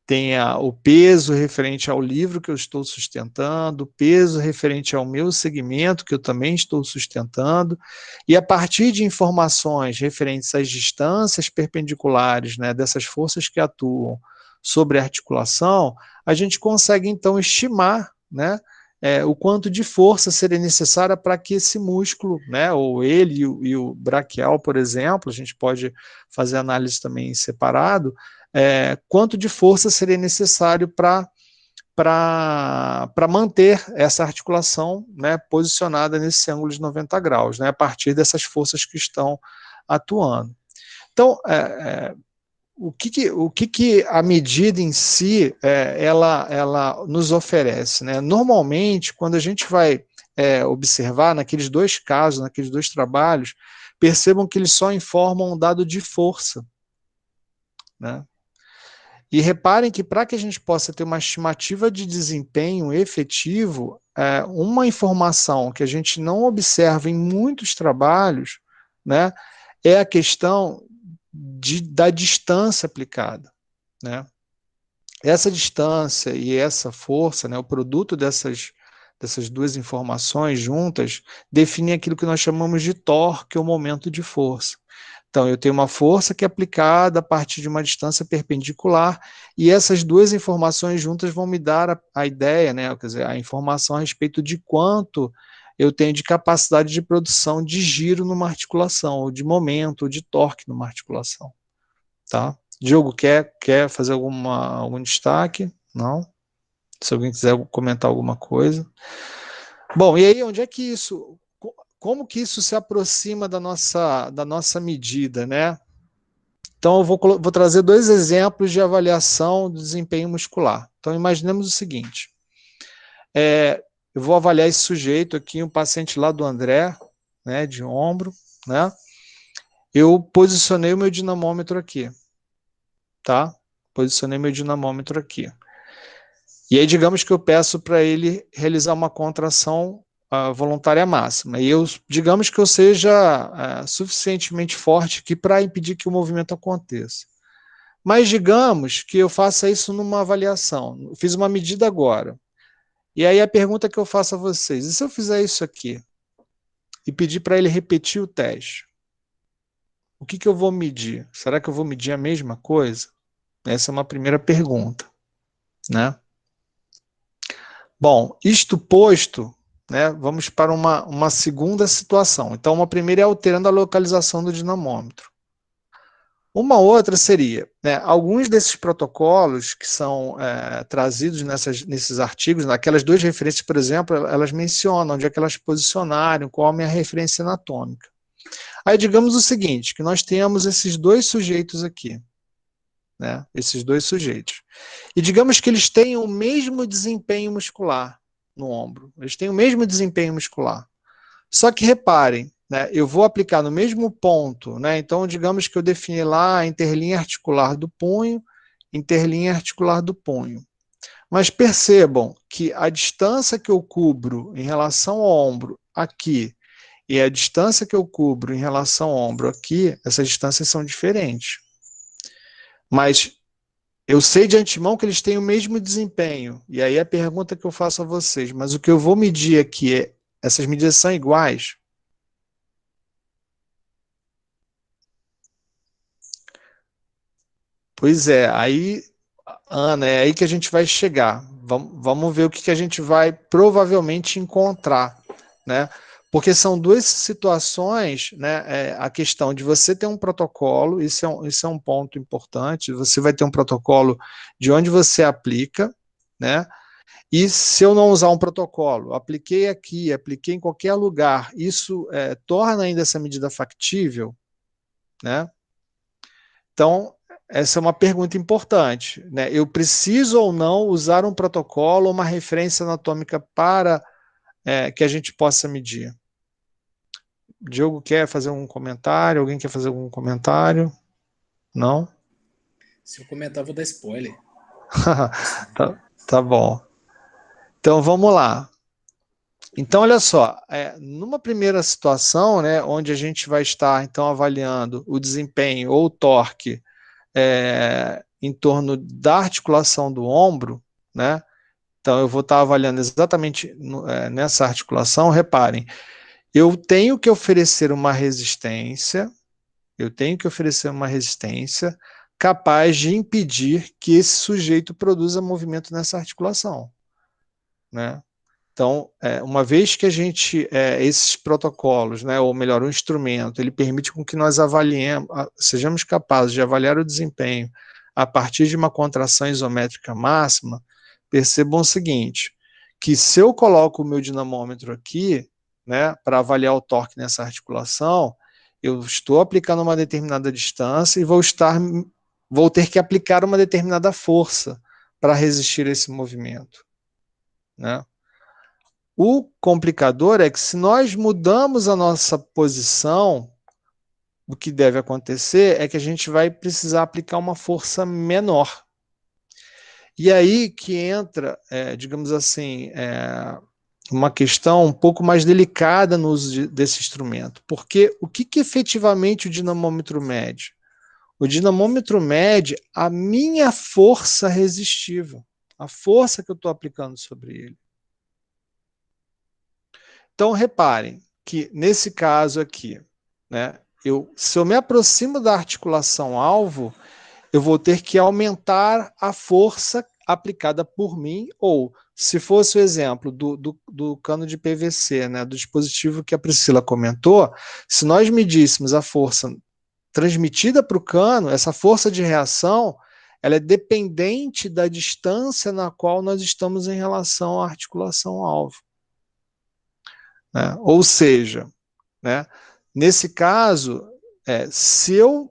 Tem o peso referente ao livro que eu estou sustentando, o peso referente ao meu segmento que eu também estou sustentando, e a partir de informações referentes às distâncias perpendiculares, né, dessas forças que atuam sobre a articulação, a gente consegue então estimar, né, o quanto de força seria necessária para que esse músculo, né, ou ele e o braquial, por exemplo, a gente pode fazer análise também em separado, quanto de força seria necessário para manter essa articulação, né, posicionada nesse ângulo de 90 graus, né, a partir dessas forças que estão atuando. Então, o que a medida em si ela nos oferece, né? Normalmente, quando a gente vai observar naqueles dois casos, naqueles dois trabalhos, percebam que eles só informam um dado de força, né? E reparem que para que a gente possa ter uma estimativa de desempenho efetivo, uma informação que a gente não observa em muitos trabalhos, né, é a questão da distância aplicada, né? Essa distância e essa força, né, o produto dessas duas informações juntas, define aquilo que nós chamamos de torque ou momento de força. Então, eu tenho uma força que é aplicada a partir de uma distância perpendicular, e essas duas informações juntas vão me dar a ideia, né, quer dizer, a informação a respeito de quanto eu tenho de capacidade de produção de giro numa articulação, ou de momento, ou de torque numa articulação. Tá? Diogo, quer fazer algum destaque? Não? Se alguém quiser comentar alguma coisa. Bom, e aí, onde é que isso... Como que isso se aproxima da nossa medida, né? Então, eu vou trazer 2 exemplos de avaliação do desempenho muscular. Então, imaginemos o seguinte. Eu vou avaliar esse sujeito aqui, um paciente lá do André, né, de ombro, né? Eu posicionei o meu dinamômetro aqui, tá? Posicionei meu dinamômetro aqui. E aí, digamos que eu peço para ele realizar uma contração voluntária máxima. E digamos que eu seja suficientemente forte aqui para impedir que o movimento aconteça. Mas digamos que eu faça isso numa avaliação. Eu fiz uma medida agora. E aí a pergunta que eu faço a vocês, e se eu fizer isso aqui e pedir para ele repetir o teste? O que eu vou medir? Será que eu vou medir a mesma coisa? Essa é uma primeira pergunta, né? Bom, isto posto, né, vamos para uma segunda situação. Então, uma primeira é alterando a localização do dinamômetro. Uma outra seria, né, alguns desses protocolos que são trazidos nesses artigos, naquelas 2 referências, por exemplo, elas mencionam onde é que elas posicionaram, qual é a minha referência anatômica. Aí, digamos o seguinte, que nós temos esses 2 sujeitos aqui, né, esses 2 sujeitos. E digamos que eles tenham o mesmo desempenho muscular no ombro, eles têm o mesmo desempenho muscular. Só que reparem, né, eu vou aplicar no mesmo ponto, né, então digamos que eu defini lá a interlinha articular do punho, interlinha articular do punho. Mas percebam que a distância que eu cubro em relação ao ombro aqui e a distância que eu cubro em relação ao ombro aqui, essas distâncias são diferentes. Mas eu sei de antemão que eles têm o mesmo desempenho. E aí a pergunta que eu faço a vocês, mas o que eu vou medir aqui essas medidas são iguais? Pois é, aí, Ana, é aí que a gente vai chegar. Vamos ver o que a gente vai provavelmente encontrar, né? Porque são 2 situações, né? A questão de você ter um protocolo, isso é um ponto importante, você vai ter um protocolo de onde você aplica, né? E se eu não usar um protocolo, apliquei aqui, apliquei em qualquer lugar, isso torna ainda essa medida factível, né? Então, essa é uma pergunta importante, né? Eu preciso ou não usar um protocolo ou uma referência anatômica para que a gente possa medir? Diogo quer fazer um comentário? Alguém quer fazer algum comentário? Não? Se eu comentar, eu vou dar spoiler. Tá bom. Então, vamos lá. Então, olha só, numa primeira situação, né, onde a gente vai estar, então, avaliando o desempenho ou o torque em torno da articulação do ombro, né, então eu vou estar avaliando exatamente nessa articulação, reparem, eu tenho que oferecer uma resistência, capaz de impedir que esse sujeito produza movimento nessa articulação, né? Então, uma vez que a gente, esses protocolos, né, ou melhor, o instrumento, ele permite com que nós avaliemos, sejamos capazes de avaliar o desempenho a partir de uma contração isométrica máxima, percebam o seguinte, que se eu coloco o meu dinamômetro aqui, né, para avaliar o torque nessa articulação, eu estou aplicando uma determinada distância e vou ter que aplicar uma determinada força para resistir a esse movimento, né? O complicador é que se nós mudamos a nossa posição, o que deve acontecer é que a gente vai precisar aplicar uma força menor. E aí que entra, digamos assim, uma questão um pouco mais delicada no uso desse instrumento. Porque o que efetivamente o dinamômetro mede? O dinamômetro mede a minha força resistível, a força que eu estou aplicando sobre ele. Então, reparem que, nesse caso aqui, né, se eu me aproximo da articulação-alvo, eu vou ter que aumentar a força aplicada por mim, ou, se fosse o exemplo do cano de PVC, né, do dispositivo que a Priscila comentou, se nós medíssemos a força transmitida para o cano, essa força de reação, ela é dependente da distância na qual nós estamos em relação à articulação-alvo. Né? Ou seja, né, nesse caso, se eu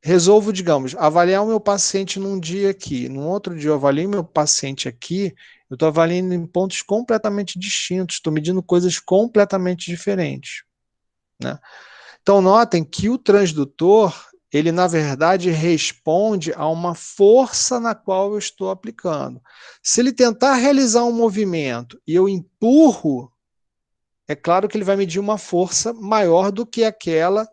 resolvo, digamos, avaliar o meu paciente num dia aqui, num outro dia eu avalio o meu paciente aqui, eu estou avaliando em pontos completamente distintos, estou medindo coisas completamente diferentes. Né? Então, notem que o transdutor, ele, na verdade, responde a uma força na qual eu estou aplicando. Se ele tentar realizar um movimento e eu empurro, é claro que ele vai medir uma força maior do que aquela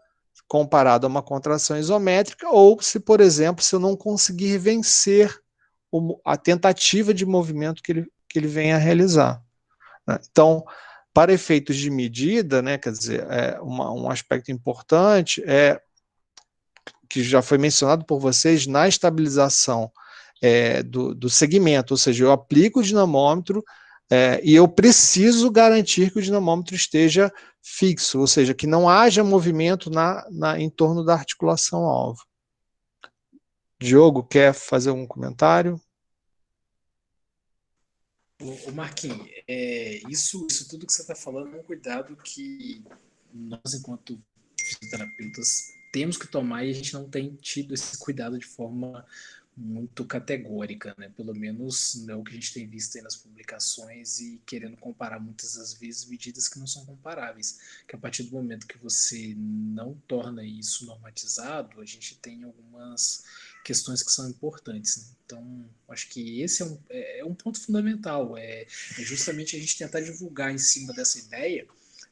comparado a uma contração isométrica, ou se, por exemplo, se eu não conseguir vencer a tentativa de movimento que ele venha a realizar. Né? Então, para efeitos de medida, né, quer dizer, um aspecto importante que já foi mencionado por vocês na estabilização do segmento, ou seja, eu aplico o dinamômetro e eu preciso garantir que o dinamômetro esteja fixo, ou seja, que não haja movimento em torno da articulação-alvo. Diogo, quer fazer um comentário? Ô Marquinhos, isso tudo que você está falando é um cuidado que nós, enquanto fisioterapeutas, temos que tomar e a gente não tem tido esse cuidado de forma muito categórica, né? Pelo menos é o que a gente tem visto aí nas publicações e querendo comparar muitas das vezes medidas que não são comparáveis, que a partir do momento que você não torna isso normatizado, a gente tem algumas questões que são importantes, né? Então, acho que esse é um ponto fundamental, é justamente a gente tentar divulgar em cima dessa ideia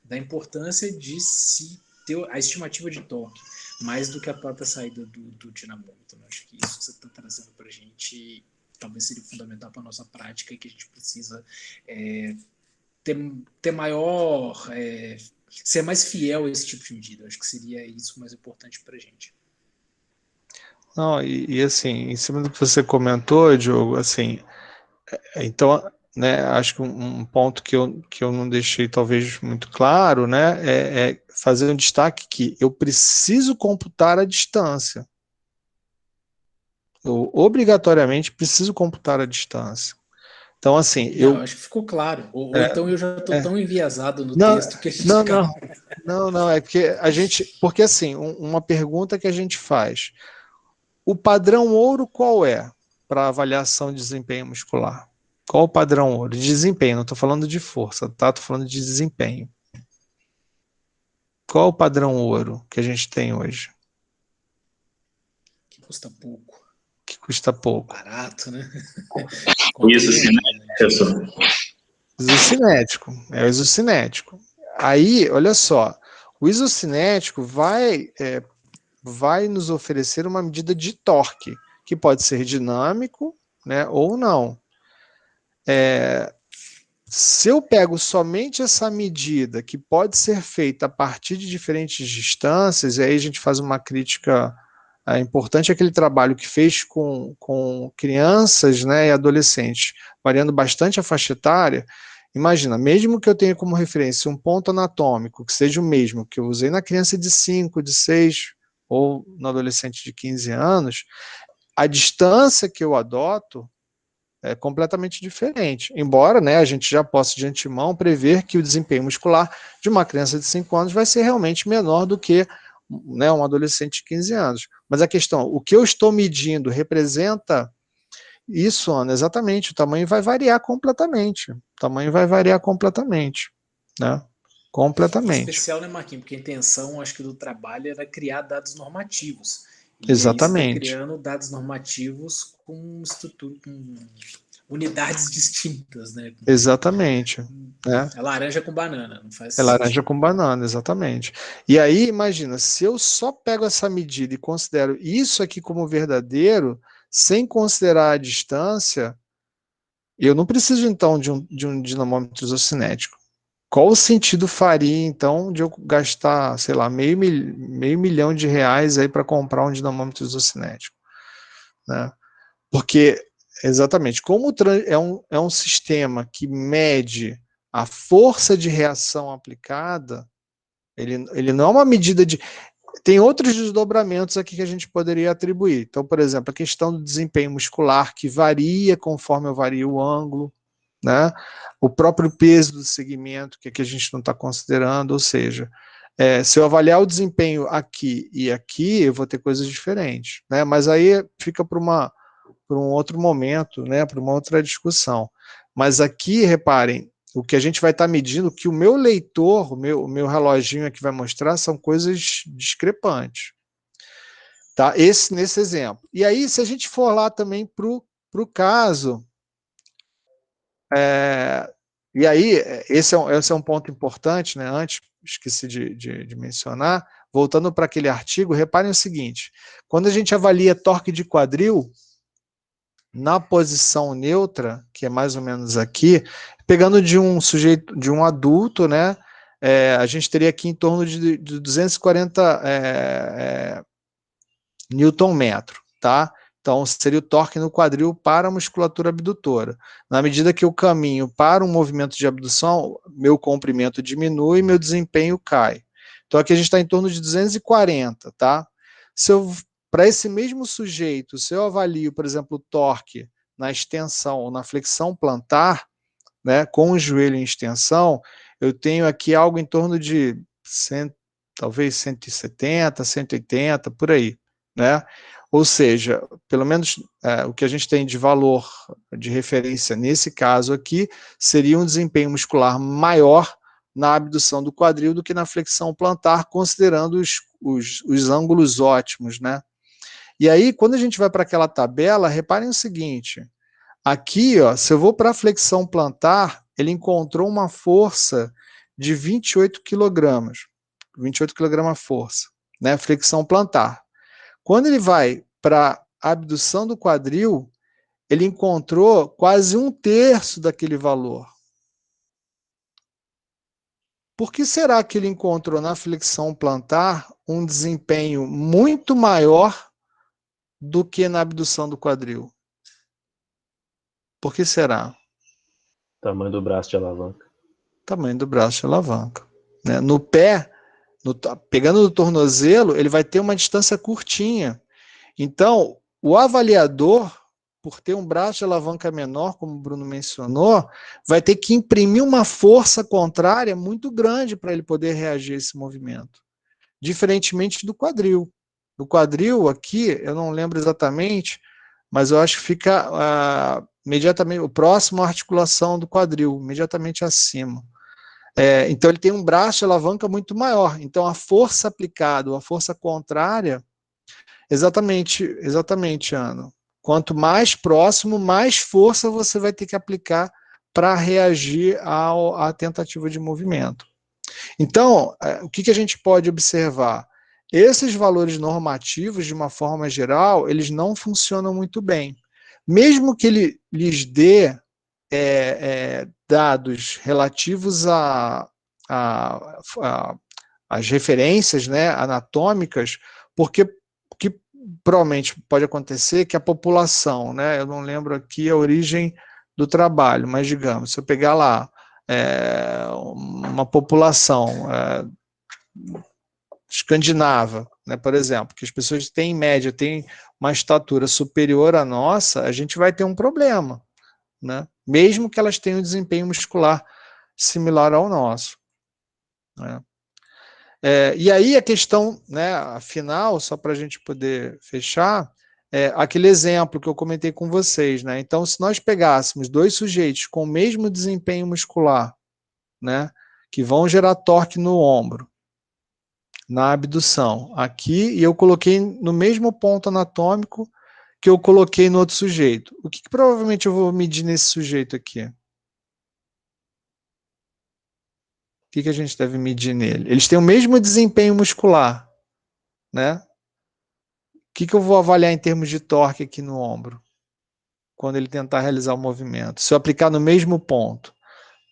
da importância de se ter a estimativa de torque, mais do que a própria saída do dinamômetro. Acho que isso que você está trazendo para a gente talvez seria fundamental para a nossa prática e que a gente precisa ter maior, ser mais fiel a esse tipo de medida. Acho que seria isso mais importante para a gente. Não, e assim, em cima do que você comentou, Diogo, assim, então, né, acho que um ponto que eu não deixei talvez muito claro, né, é fazer um destaque que eu preciso computar a distância. Eu obrigatoriamente preciso computar a distância. Então, assim, eu acho que ficou claro. Ou então eu já estou tão enviesado no texto que a gente Não, é porque porque assim, uma pergunta que a gente faz, o padrão ouro qual é para avaliação de desempenho muscular? Qual o padrão ouro? De desempenho, não estou falando de força, tá? Estou falando de desempenho. Qual o padrão ouro que a gente tem hoje? Que custa pouco. Que custa pouco. Barato, né? O isocinético, professor. Isocinético, é o isocinético. Aí, olha só, o isocinético vai nos oferecer uma medida de torque, que pode ser dinâmico, né, ou não. Se eu pego somente essa medida, que pode ser feita a partir de diferentes distâncias, e aí a gente faz uma crítica importante, aquele trabalho que fez com crianças, né, e adolescentes, variando bastante a faixa etária. Imagina, mesmo que eu tenha como referência um ponto anatômico, que seja o mesmo que eu usei na criança de 5, de 6, ou no adolescente de 15 anos, a distância que eu adoto é completamente diferente. Embora, né, a gente já possa de antemão prever que o desempenho muscular de uma criança de 5 anos vai ser realmente menor do que, né, um adolescente de 15 anos. Mas a questão, o que eu estou medindo representa isso, Ana, exatamente, o tamanho vai variar completamente. O tamanho vai variar completamente, né? Completamente. Em especial, né, Marquinhos? Porque a intenção, acho que, do trabalho era criar dados normativos. E exatamente. aí você está criando dados normativos com estrutura, com unidades distintas, né? Exatamente. É laranja com banana, não faz sentido. É laranja com banana, exatamente. E aí, imagina, se eu só pego essa medida e considero isso aqui como verdadeiro, sem considerar a distância, eu não preciso, então, de um dinamômetro isocinético. Qual o sentido faria, então, de eu gastar, sei lá, meio milhão de reais aí para comprar um dinamômetro isocinético? Né? Porque Exatamente. Como é um sistema que mede a força de reação aplicada, ele não é uma medida de... Tem outros desdobramentos aqui que a gente poderia atribuir. Então, por exemplo, a questão do desempenho muscular, que varia conforme eu vario o ângulo, né? O próprio peso do segmento, que aqui a gente não está considerando, ou seja, se eu avaliar o desempenho aqui e aqui, eu vou ter coisas diferentes, né? Mas aí fica para um outro momento, né? Para uma outra discussão. Mas aqui, reparem, o que a gente vai estar medindo, que o meu leitor, o meu reloginho aqui vai mostrar, são coisas discrepantes. Tá? Nesse exemplo. E aí, se a gente for lá também para o caso, e aí, esse é um ponto importante, né? Antes, esqueci de mencionar, voltando para aquele artigo, reparem o seguinte, quando a gente avalia torque de quadril, na posição neutra, que é mais ou menos aqui, pegando de um sujeito, de um adulto, né, a gente teria aqui em torno de 240 Newton-metro, tá? Então, seria o torque no quadril para a musculatura abdutora. Na medida que eu caminho para um movimento de abdução, meu comprimento diminui e meu desempenho cai. Então, aqui a gente está em torno de 240, tá? Para esse mesmo sujeito, se eu avalio, por exemplo, o torque na extensão ou na flexão plantar, né, com o joelho em extensão, eu tenho aqui algo em torno de talvez 170, 180, por aí, né? Ou seja, pelo menos o que a gente tem de valor de referência nesse caso aqui seria um desempenho muscular maior na abdução do quadril do que na flexão plantar, considerando os ângulos ótimos, né? E aí, quando a gente vai para aquela tabela, reparem o seguinte, aqui, ó, se eu vou para a flexão plantar, ele encontrou uma força de 28 kg, 28 kg força, né, flexão plantar. Quando ele vai para a abdução do quadril, ele encontrou quase 1/3 daquele valor. Por que será que ele encontrou na flexão plantar um desempenho muito maior do que na abdução do quadril? Por que será? Tamanho do braço de alavanca. Tamanho do braço de alavanca. Né? No pé, pegando no tornozelo, ele vai ter uma distância curtinha. Então, o avaliador, por ter um braço de alavanca menor, como o Bruno mencionou, vai ter que imprimir uma força contrária muito grande para ele poder reagir a esse movimento. Diferentemente do quadril. Do quadril aqui, eu não lembro exatamente, mas eu acho que fica imediatamente, o próximo à articulação do quadril, imediatamente acima. Então ele tem um braço de alavanca muito maior. Então a força aplicada, a força contrária, exatamente, Ana. Quanto mais próximo, mais força você vai ter que aplicar para reagir à tentativa de movimento. Então, o que a gente pode observar? Esses valores normativos, de uma forma geral, eles não funcionam muito bem. Mesmo que ele lhes dê dados relativos às referências, né, anatômicas, porque que provavelmente pode acontecer que a população, né, eu não lembro aqui a origem do trabalho, mas digamos, se eu pegar lá uma população escandinava, né, por exemplo, que as pessoas têm, em média, têm uma estatura superior à nossa, a gente vai ter um problema, né, mesmo que elas tenham um desempenho muscular similar ao nosso. Né. E aí a questão, né, afinal, só para a gente poder fechar, aquele exemplo que eu comentei com vocês, né? Então, se nós pegássemos dois sujeitos com o mesmo desempenho muscular, né, que vão gerar torque no ombro, na abdução, aqui, e eu coloquei no mesmo ponto anatômico que eu coloquei no outro sujeito, o que provavelmente eu vou medir nesse sujeito aqui? O que a gente deve medir nele? Eles têm o mesmo desempenho muscular, né? O que eu vou avaliar em termos de torque aqui no ombro, quando ele tentar realizar o movimento? Se eu aplicar no mesmo ponto,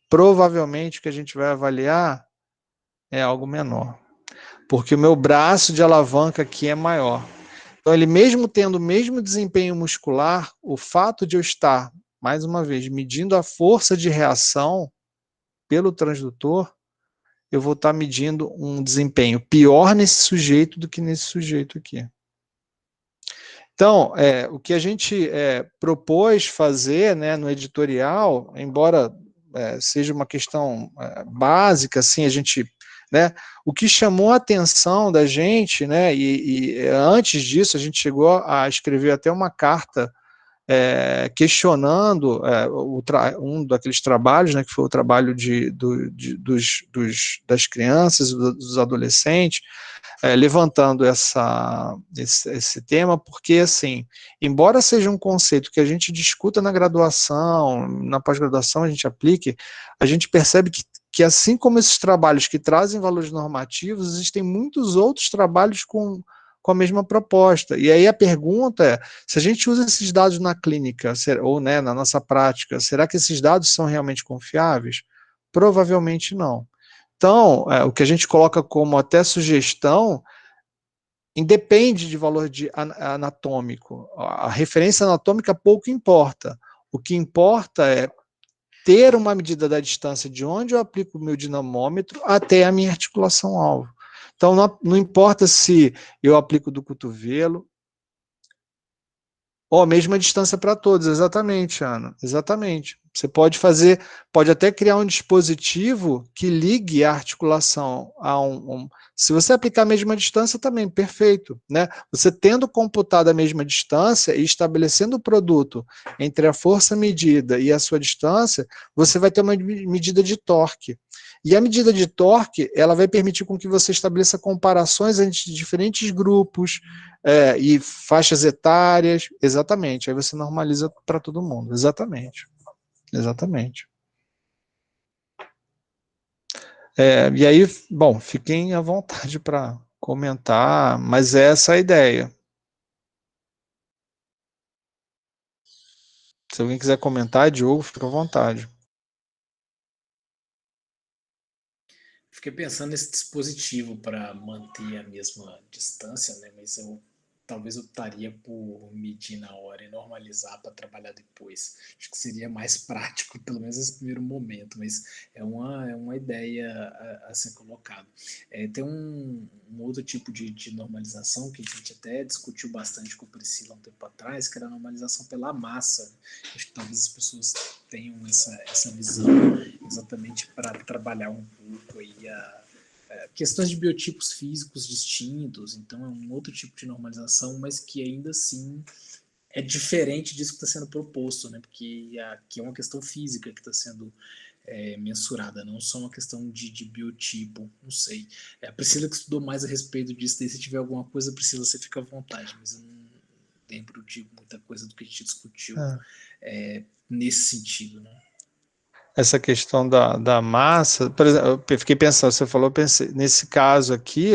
provavelmente o que a gente vai avaliar é algo menor, porque o meu braço de alavanca aqui é maior. Então, ele mesmo tendo o mesmo desempenho muscular, o fato de eu estar, mais uma vez, medindo a força de reação pelo transdutor, eu vou estar medindo um desempenho pior nesse sujeito do que nesse sujeito aqui. Então, o que a gente propôs fazer, né, no editorial, embora seja uma questão básica, assim, a gente, né, o que chamou a atenção da gente, né, e antes disso a gente chegou a escrever até uma carta questionando um daqueles trabalhos, né, que foi o trabalho das crianças, dos adolescentes, levantando esse tema, porque, assim, embora seja um conceito que a gente discuta na graduação, na pós-graduação a gente aplique, a gente percebe que assim como esses trabalhos que trazem valores normativos, existem muitos outros trabalhos com a mesma proposta. E aí a pergunta é, se a gente usa esses dados na clínica, ou, né, na nossa prática, será que esses dados são realmente confiáveis? Provavelmente não. Então, o que a gente coloca como até sugestão, independe de valor anatômico. A referência anatômica pouco importa. O que importa é ter uma medida da distância de onde eu aplico o meu dinamômetro até a minha articulação-alvo. Então, não importa se eu aplico do cotovelo, ou a mesma distância para todos, exatamente, Ana, exatamente. Você pode até criar um dispositivo que ligue a articulação a se você aplicar a mesma distância também, perfeito, né? Você tendo computado a mesma distância e estabelecendo o produto entre a força medida e a sua distância, você vai ter uma medida de torque. E a medida de torque, ela vai permitir com que você estabeleça comparações entre diferentes grupos e faixas etárias, exatamente. Aí você normaliza para todo mundo, exatamente. Exatamente. E aí, bom, fiquem à vontade para comentar, mas essa é a ideia. Se alguém quiser comentar, Diogo, fica à vontade. Fiquei pensando nesse dispositivo para manter a mesma distância, né? Mas talvez eu optaria por medir na hora e normalizar para trabalhar depois. Acho que seria mais prático, pelo menos nesse primeiro momento, mas é uma ideia a ser colocado. Tem um outro tipo de normalização que a gente até discutiu bastante com o Priscila um tempo atrás, que era a normalização pela massa. Acho que talvez as pessoas tenham essa visão exatamente para trabalhar um pouco aí questões de biotipos físicos distintos, então é um outro tipo de normalização, mas que ainda assim é diferente disso que está sendo proposto, né? Porque aqui é uma questão física que está sendo mensurada, não só uma questão de biotipo, não sei. A Priscila que estudou mais a respeito disso, daí se tiver alguma coisa, Priscila, você fica à vontade, mas eu não lembro de muita coisa do que a gente discutiu nesse sentido, né? Essa questão da massa, por exemplo, eu fiquei pensando, você falou, pensei, nesse caso aqui,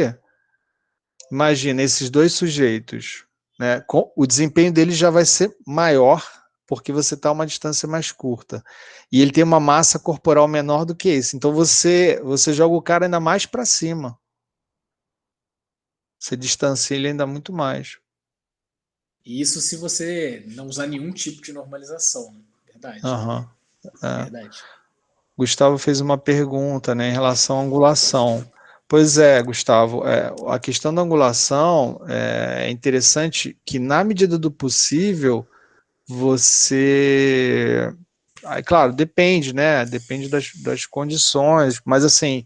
imagina, esses dois sujeitos, né, o desempenho deles já vai ser maior, porque você está a uma distância mais curta, e ele tem uma massa corporal menor do que esse, então você joga o cara ainda mais para cima, você distancia ele ainda muito mais. Isso se você não usar nenhum tipo de normalização, né? Verdade. Verdade. Gustavo fez uma pergunta, né, em relação à angulação. Pois é, Gustavo, a questão da angulação é interessante que, na medida do possível, você... claro, depende, né? Depende das condições, mas assim,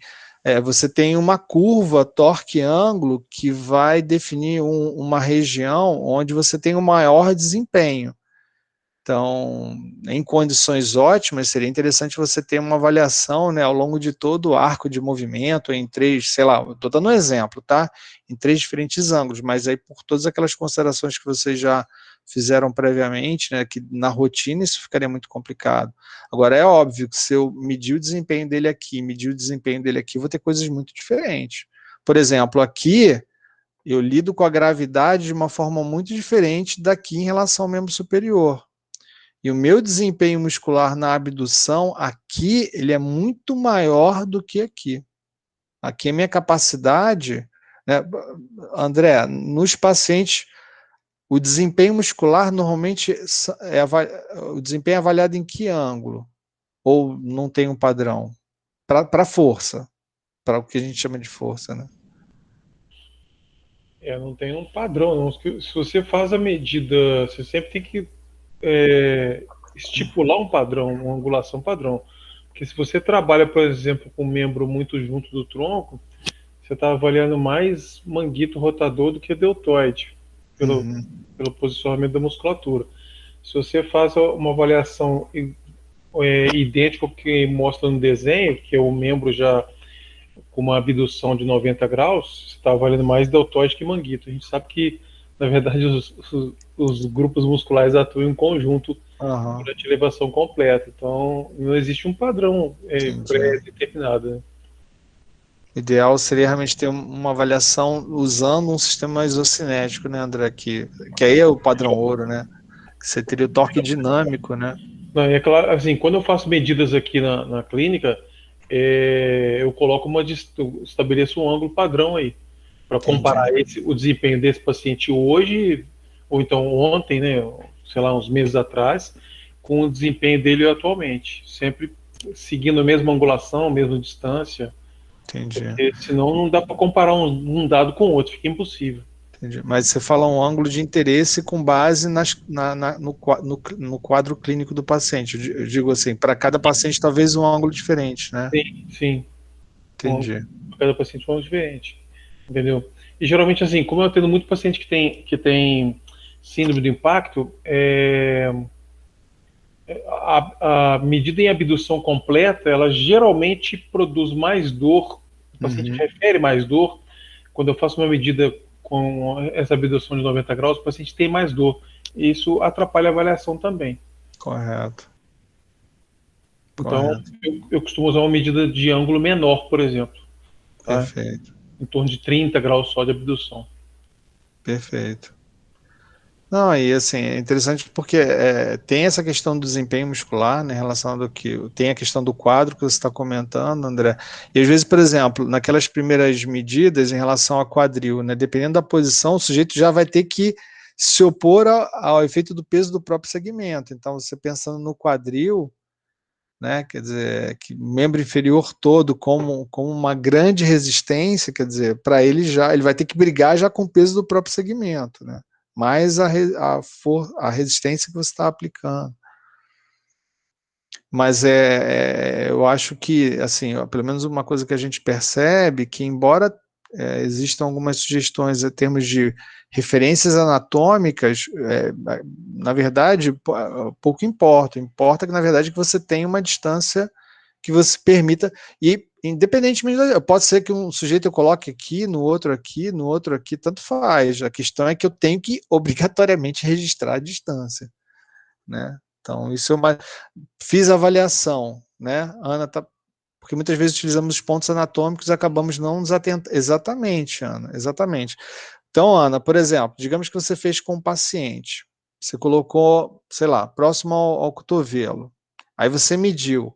você tem uma curva torque-ângulo que vai definir uma região onde você tem o maior desempenho. Então, em condições ótimas, seria interessante você ter uma avaliação, né, ao longo de todo o arco de movimento, em 3, sei lá, estou dando um exemplo, tá? Em 3 diferentes ângulos, mas aí por todas aquelas considerações que vocês já fizeram previamente, né, que na rotina isso ficaria muito complicado. Agora, é óbvio que se eu medir o desempenho dele aqui, medir o desempenho dele aqui, eu vou ter coisas muito diferentes. Por exemplo, aqui, eu lido com a gravidade de uma forma muito diferente daqui em relação ao membro superior. E o meu desempenho muscular na abdução, aqui, ele é muito maior do que aqui. Aqui a minha capacidade, né, André, nos pacientes, O desempenho muscular normalmente o desempenho é avaliado em que ângulo? Ou não tem um padrão? Para força, para o que a gente chama de força, né? Não tem um padrão, não. Se você faz a medida, você sempre tem que estipular um padrão, uma angulação padrão. Porque se você trabalha, por exemplo, com um membro muito junto do tronco, você está avaliando mais manguito rotador do que deltoide, pelo posicionamento da musculatura. Se você faz uma avaliação idêntica ao que mostra no desenho, que é o membro já com uma abdução de 90 graus, você está avaliando mais deltoide que manguito. A gente sabe que, na verdade, os grupos musculares atuam em conjunto durante a elevação completa. Então, não existe um padrão pré-determinado. Né? O ideal seria realmente ter uma avaliação usando um sistema isocinético, né, André? Que aí é o padrão ouro, né? Que você teria o torque dinâmico, né? Não, é claro, assim, quando eu faço medidas aqui na clínica, eu coloco eu estabeleço um ângulo padrão aí, para comparar o desempenho desse paciente hoje, ou então ontem, né, sei lá, uns meses atrás, com o desempenho dele atualmente, sempre seguindo a mesma angulação, a mesma distância. Entendi. Porque senão não dá para comparar um dado com o outro, fica impossível. Entendi. Mas você fala um ângulo de interesse com base no quadro clínico do paciente. Eu digo assim, para cada paciente talvez um ângulo diferente, né? Sim. Entendi. Para cada paciente um ângulo diferente, entendeu? E geralmente, assim, como eu atendo muito paciente que tem síndrome do impacto, a medida em abdução completa, ela geralmente produz mais dor, o paciente refere mais dor. Quando eu faço uma medida com essa abdução de 90 graus, o paciente tem mais dor. E isso atrapalha a avaliação também. Correto. Então, eu costumo usar uma medida de ângulo menor, por exemplo. Tá? Perfeito. Em torno de 30 graus só de abdução. Perfeito. Não, e assim, é interessante porque tem essa questão do desempenho muscular, né, relacionado ao que tem a questão do quadro que você está comentando, André, e às vezes, por exemplo, naquelas primeiras medidas em relação ao quadril, né, dependendo da posição, o sujeito já vai ter que se opor ao efeito do peso do próprio segmento. Então, você pensando no quadril, né, quer dizer, que membro inferior todo como uma grande resistência, quer dizer, para ele vai ter que brigar já com o peso do próprio segmento, né? Mais a resistência que você está aplicando. Mas eu acho que, assim, pelo menos uma coisa que a gente percebe, que embora existam algumas sugestões em termos de referências anatômicas, na verdade, pouco importa. Importa que, na verdade, que você tenha uma distância que você permita, e independentemente, pode ser que um sujeito eu coloque aqui, no outro aqui, tanto faz. A questão é que eu tenho que obrigatoriamente registrar a distância, né? Então, isso é fiz a avaliação, né? Ana, porque muitas vezes utilizamos os pontos anatômicos e acabamos não nos atentando. Exatamente, Ana, exatamente. Então, Ana, por exemplo, digamos que você fez com um paciente, você colocou, sei lá, próximo ao cotovelo, aí você mediu.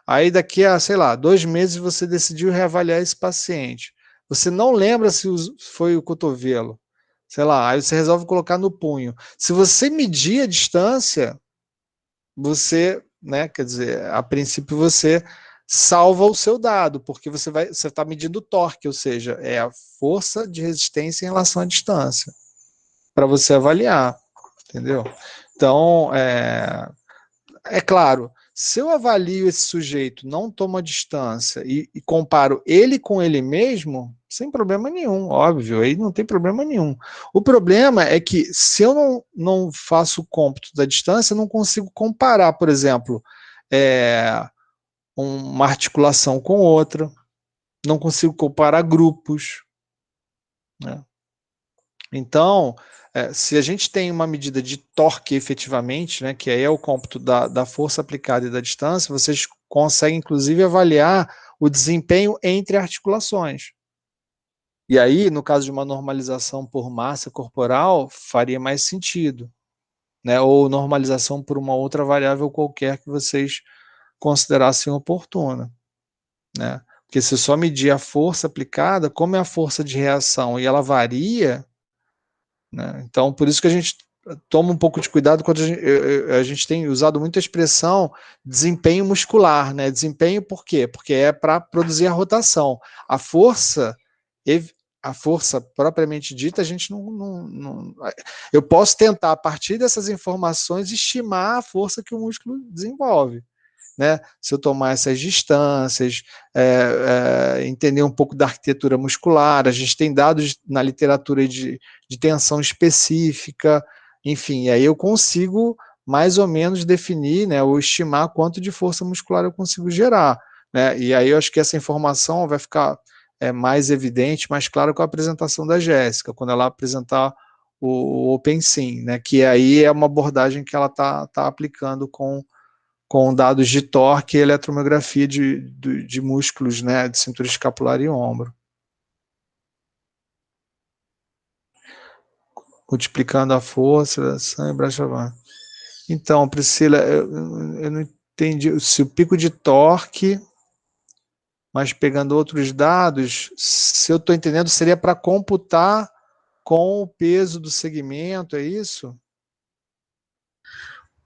Aí daqui a, sei lá, 2 meses você decidiu reavaliar esse paciente. Você não lembra se foi o cotovelo. Sei lá, aí você resolve colocar no punho. Se você medir a distância, você, né, quer dizer, a princípio você salva o seu dado, porque você está medindo o torque, ou seja, é a força de resistência em relação à distância, para você avaliar, entendeu? Então, é claro, se eu avalio esse sujeito, não tomo a distância e comparo ele com ele mesmo, sem problema nenhum, óbvio, aí não tem problema nenhum. O problema é que se eu não faço o cômputo da distância, eu não consigo comparar, por exemplo, uma articulação com outra, não consigo comparar grupos, né? Então, se a gente tem uma medida de torque efetivamente, né, que aí é o cômputo da força aplicada e da distância, vocês conseguem inclusive avaliar o desempenho entre articulações. E aí, no caso de uma normalização por massa corporal, faria mais sentido, né, ou normalização por uma outra variável qualquer que vocês considerassem oportuna, né? Porque se só medir a força aplicada, como é a força de reação e ela varia, né? Então, por isso que a gente toma um pouco de cuidado quando a gente tem usado muita expressão desempenho muscular, né? Desempenho por quê? Porque é para produzir a rotação. A força propriamente dita, a gente não. Eu posso tentar, a partir dessas informações, estimar a força que o músculo desenvolve, né? Se eu tomar essas distâncias, entender um pouco da arquitetura muscular, a gente tem dados na literatura de tensão específica, enfim, aí eu consigo mais ou menos definir, né, ou estimar quanto de força muscular eu consigo gerar, né? E aí eu acho que essa informação vai ficar mais evidente, mais claro com a apresentação da Jéssica, quando ela apresentar o OpenSim, né, que aí é uma abordagem que ela está aplicando com dados de torque e eletromiografia de músculos, né, de cintura escapular e ombro. Multiplicando a força, sangue, braço abaixo. Então, Priscila, eu não entendi. Se o pico de torque, mas pegando outros dados, se eu estou entendendo, seria para computar com o peso do segmento, é isso?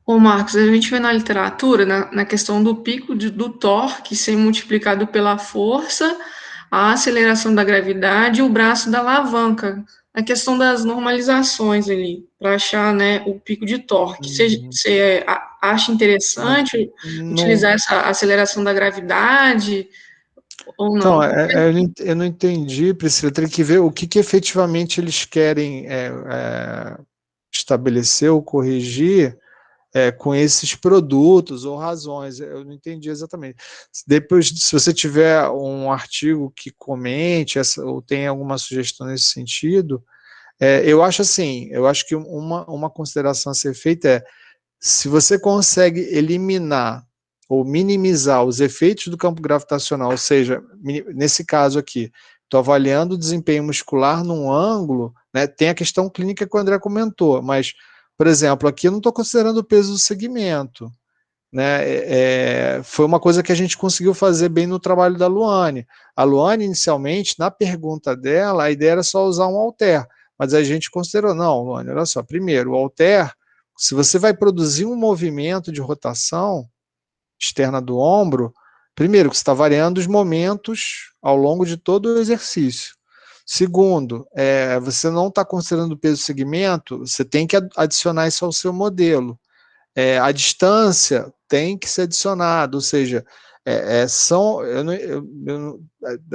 Ô, Marcos, a gente vê na literatura, na questão do pico do torque ser multiplicado pela força, a aceleração da gravidade e o braço da alavanca. A questão das normalizações ali, para achar, né, o pico de torque. Você acha interessante utilizar essa aceleração da gravidade ou não? Então, eu não entendi, Priscila, tem que ver o que efetivamente eles querem estabelecer ou corrigir com esses produtos ou razões, eu não entendi exatamente. Depois, se você tiver um artigo que comente ou tem alguma sugestão nesse sentido, eu acho assim, eu acho que uma consideração a ser feita é, se você consegue eliminar ou minimizar os efeitos do campo gravitacional, ou seja, nesse caso aqui, estou avaliando o desempenho muscular num ângulo, né, tem a questão clínica que o André comentou, mas, por exemplo, aqui eu não estou considerando o peso do segmento, né, foi uma coisa que a gente conseguiu fazer bem no trabalho da Luane. A Luane, inicialmente, na pergunta dela, a ideia era só usar um halter, mas a gente considerou, não, Luane, olha só, primeiro, o halter, se você vai produzir um movimento de rotação externa do ombro, primeiro, que você está variando os momentos ao longo de todo o exercício. Segundo, você não está considerando o peso do segmento, você tem que adicionar isso ao seu modelo. A distância tem que ser adicionada, ou seja, a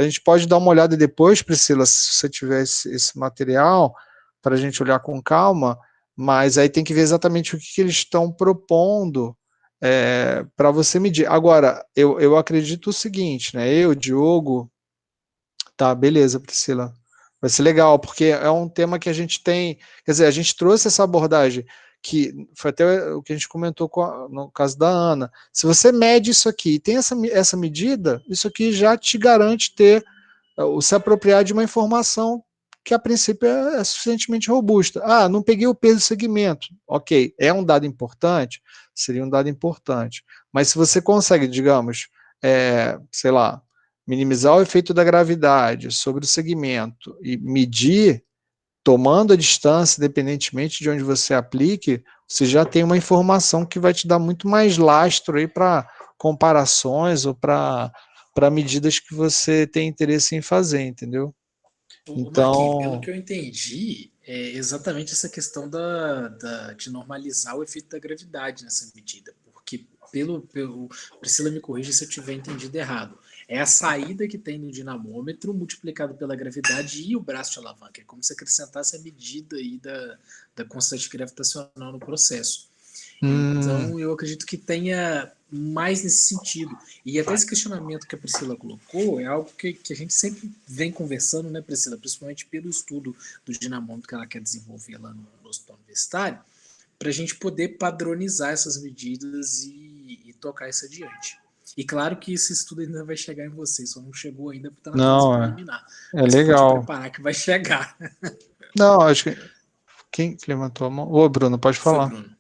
gente pode dar uma olhada depois, Priscila, se você tiver esse material, para a gente olhar com calma, mas aí tem que ver exatamente o que eles estão propondo para você medir. Agora, eu acredito o seguinte, né? Diogo, tá, beleza, Priscila. Vai ser legal, porque é um tema que a gente tem, quer dizer, a gente trouxe essa abordagem, que foi até o que a gente comentou no caso da Ana. Se você mede isso aqui e tem essa medida, isso aqui já te garante se apropriar de uma informação que a princípio é suficientemente robusta. Ah, não peguei o peso do segmento. Ok, é um dado importante? Seria um dado importante. Mas se você consegue, digamos, sei lá, minimizar o efeito da gravidade sobre o segmento e medir, tomando a distância, independentemente de onde você aplique, você já tem uma informação que vai te dar muito mais lastro aí para comparações ou para medidas que você tem interesse em fazer, entendeu? Então, Marquinhos, pelo que eu entendi, é exatamente essa questão de normalizar o efeito da gravidade nessa medida, porque Priscila me corrija se eu tiver entendido errado, é a saída que tem no dinamômetro multiplicado pela gravidade e o braço de alavanca, é como se acrescentasse a medida aí da constante gravitacional no processo. Então, eu acredito que tenha mais nesse sentido. E até esse questionamento que a Priscila colocou é algo que a gente sempre vem conversando, né, Priscila? Principalmente pelo estudo do dinamômetro que ela quer desenvolver lá no Hospital Universitário, para a gente poder padronizar essas medidas e tocar isso adiante. E claro que esse estudo ainda vai chegar em vocês, só não chegou ainda porque está na fase preliminar. Mas legal. Pode preparar que vai chegar. Não, acho que... Quem levantou a mão? Ô, Bruno, pode falar. Foi, Bruno.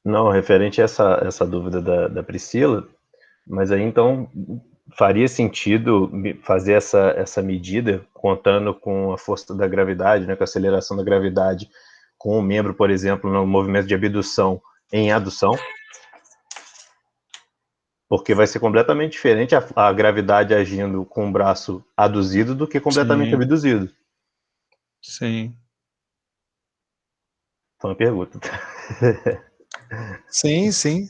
Não, referente a essa dúvida da Priscila, mas aí então, faria sentido fazer essa medida contando com a força da gravidade, né, com a aceleração da gravidade, com o membro, por exemplo, no movimento de abdução em adução, porque vai ser completamente diferente a gravidade agindo com o braço aduzido do que completamente Sim. abduzido. Sim. Então, uma pergunta. Sim, sim.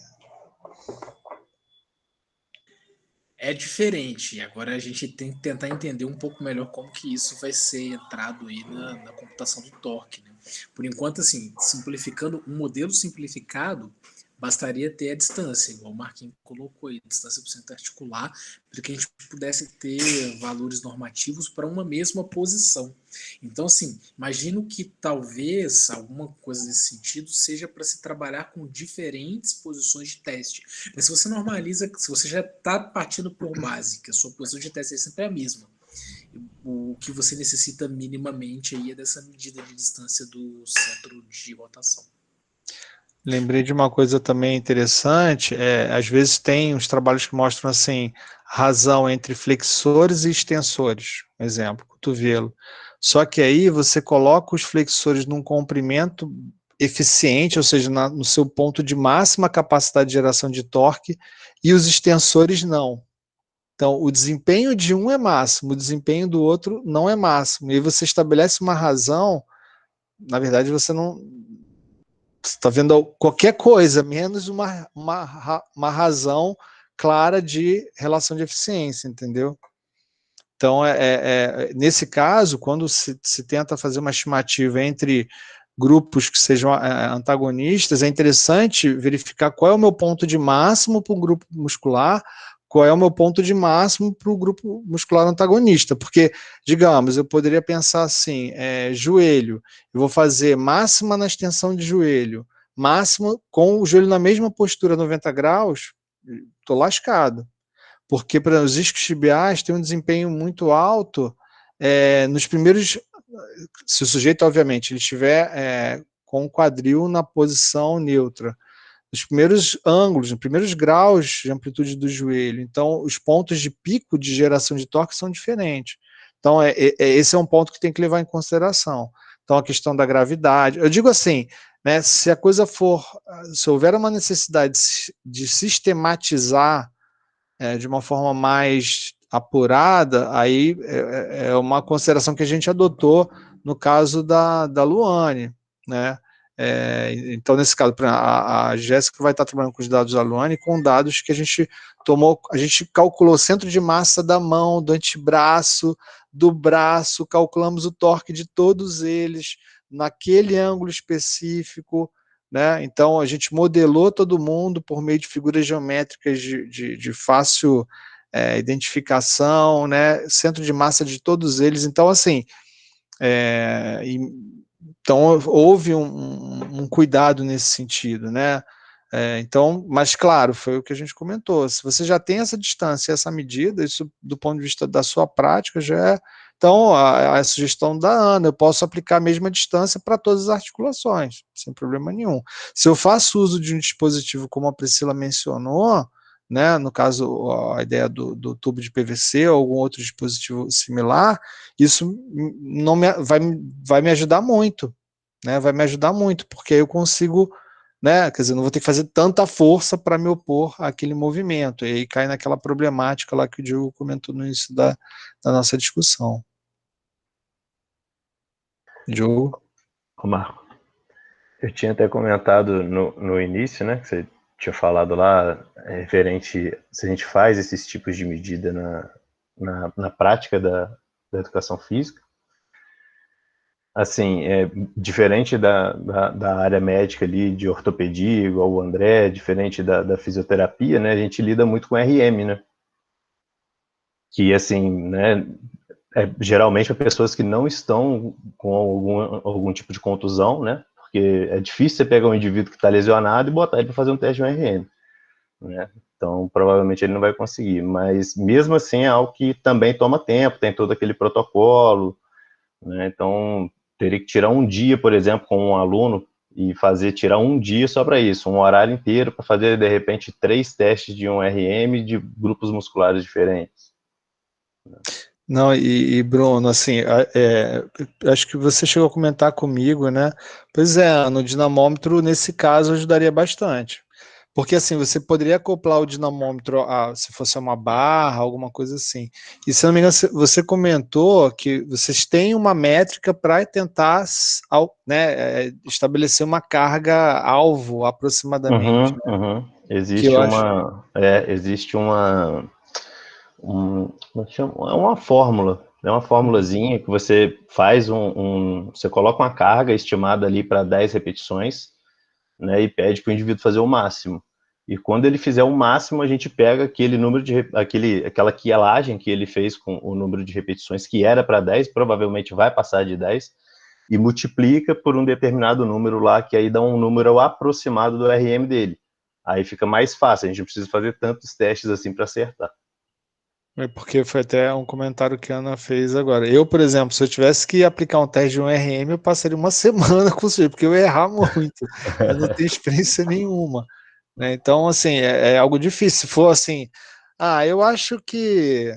É diferente. Agora a gente tem que tentar entender um pouco melhor como que isso vai ser entrado aí na computação do torque, né? Por enquanto, assim, simplificando, um modelo simplificado, bastaria ter a distância, igual o Marquinhos colocou aí, distância por cento articular, para que a gente pudesse ter valores normativos para uma mesma posição. Então, assim, imagino que talvez alguma coisa nesse sentido seja para se trabalhar com diferentes posições de teste. Mas se você normaliza, se você já está partindo por base, que a sua posição de teste é sempre a mesma, o que você necessita minimamente aí é dessa medida de distância do centro de rotação. Lembrei de uma coisa também interessante, às vezes tem uns trabalhos que mostram assim, razão entre flexores e extensores, exemplo, cotovelo. Só que aí você coloca os flexores num comprimento eficiente, ou seja, no seu ponto de máxima capacidade de geração de torque, e os extensores não. Então, o desempenho de um é máximo, o desempenho do outro não é máximo. E aí você estabelece uma razão, na verdade você não... Você está vendo qualquer coisa, menos uma razão clara de relação de eficiência, entendeu? Então, nesse caso, quando se tenta fazer uma estimativa entre grupos que sejam antagonistas, é interessante verificar qual é o meu ponto de máximo para um grupo muscular, qual é o meu ponto de máximo para o grupo muscular antagonista, porque, digamos, eu poderia pensar assim, joelho, eu vou fazer máxima na extensão de joelho, máxima com o joelho na mesma postura, 90 graus, estou lascado, porque para os isquios tibiais tem um desempenho muito alto nos primeiros, se o sujeito, obviamente, ele estiver com o quadril na posição neutra, nos primeiros ângulos, nos primeiros graus de amplitude do joelho. Então, os pontos de pico de geração de torque são diferentes. Então, esse é um ponto que tem que levar em consideração. Então, a questão da gravidade. Eu digo assim, né, se a coisa for, se houver uma necessidade de sistematizar de uma forma mais apurada, aí é uma consideração que a gente adotou no caso da Luane, né? Então, nesse caso, a Jéssica vai estar trabalhando com os dados da Luane, com dados que a gente tomou, a gente calculou o centro de massa da mão, do antebraço, do braço, calculamos o torque de todos eles, naquele ângulo específico, né? Então, a gente modelou todo mundo por meio de figuras geométricas de fácil identificação, né? Centro de massa de todos eles. Então, assim, então houve um cuidado nesse sentido, né? Então, mas claro, foi o que a gente comentou, se você já tem essa distância, essa medida, isso do ponto de vista da sua prática já é, então a sugestão da Ana, eu posso aplicar a mesma distância para todas as articulações, sem problema nenhum. Se eu faço uso de um dispositivo como a Priscila mencionou, né, no caso a ideia do tubo de PVC ou algum outro dispositivo similar, isso não vai me ajudar muito, né, vai me ajudar muito, porque aí eu consigo, né, quer dizer, não vou ter que fazer tanta força para me opor àquele movimento, e aí cai naquela problemática lá que o Diogo comentou no início da nossa discussão. Diogo? Ô Marco, eu tinha até comentado no início, né, que você tinha falado lá, referente, se a gente faz esses tipos de medida na prática da educação física, assim, diferente da área médica ali, de ortopedia, igual o André, diferente da fisioterapia, né, a gente lida muito com RM, né, que, assim, né, geralmente para pessoas que não estão com algum tipo de contusão, né, porque é difícil você pegar um indivíduo que está lesionado e botar ele para fazer um teste de um RM, né, então provavelmente ele não vai conseguir, mas mesmo assim é algo que também toma tempo, tem todo aquele protocolo, né, então teria que tirar um dia, por exemplo, com um aluno e tirar um dia só para isso, um horário inteiro para fazer, de repente, 3 testes de um RM de grupos musculares diferentes. Não, Bruno, assim, acho que você chegou a comentar comigo, né? Pois é, no dinamômetro, nesse caso, ajudaria bastante. Porque assim, você poderia acoplar o dinamômetro se fosse uma barra, alguma coisa assim. E se não me engano, você comentou que vocês têm uma métrica para tentar, né, estabelecer uma carga alvo aproximadamente. Né? Existe uma fórmula, é uma formulazinha que você faz você coloca uma carga estimada ali para 10 repetições, né, e pede para o indivíduo fazer o máximo. E quando ele fizer o máximo, a gente pega aquele número aquela quielagem que ele fez com o número de repetições que era para 10, provavelmente vai passar de 10, e multiplica por um determinado número lá, que aí dá um número aproximado do RM dele. Aí fica mais fácil, a gente não precisa fazer tantos testes assim para acertar. É porque foi até um comentário que a Ana fez agora. Eu, por exemplo, se eu tivesse que aplicar um teste de um RM, eu passaria uma semana com isso, porque eu ia errar muito. Eu não tenho experiência nenhuma. Né? Então, assim, é algo difícil. Se for assim, eu acho que,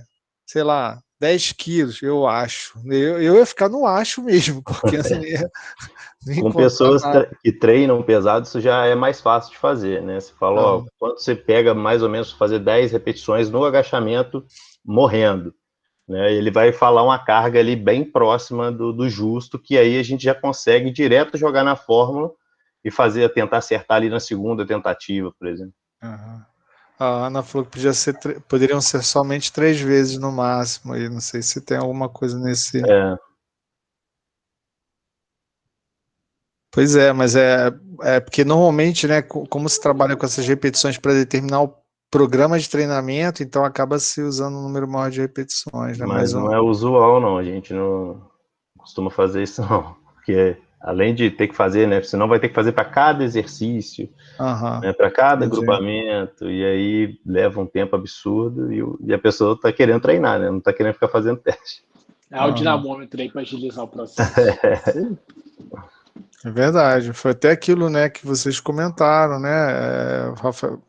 sei lá, 10 quilos, eu acho. Eu ia ficar no acho mesmo, porque eu não ia nem Com contar pessoas nada. que treinam pesado, isso já é mais fácil de fazer, né? Você fala, ó, quando você pega mais ou menos fazer 10 repetições no agachamento, morrendo, né? Ele vai falar uma carga ali bem próxima do justo, que aí a gente já consegue direto jogar na fórmula e tentar acertar ali na segunda tentativa, por exemplo. Uhum. A Ana falou que poderiam ser somente 3 vezes no máximo, e não sei se tem alguma coisa nesse... Pois é, mas porque normalmente, né, como se trabalha com essas repetições para determinar o programa de treinamento, então acaba se usando um número maior de repetições, né? Mas não é usual, não, a gente não costuma fazer isso, não, porque além de ter que fazer, né, senão vai ter que fazer para cada exercício, né, para cada agrupamento, e aí leva um tempo absurdo, e a pessoa está querendo treinar, né, não está querendo ficar fazendo teste. O dinamômetro aí para agilizar o processo. É verdade, foi até aquilo, né, que vocês comentaram, né, o Rafael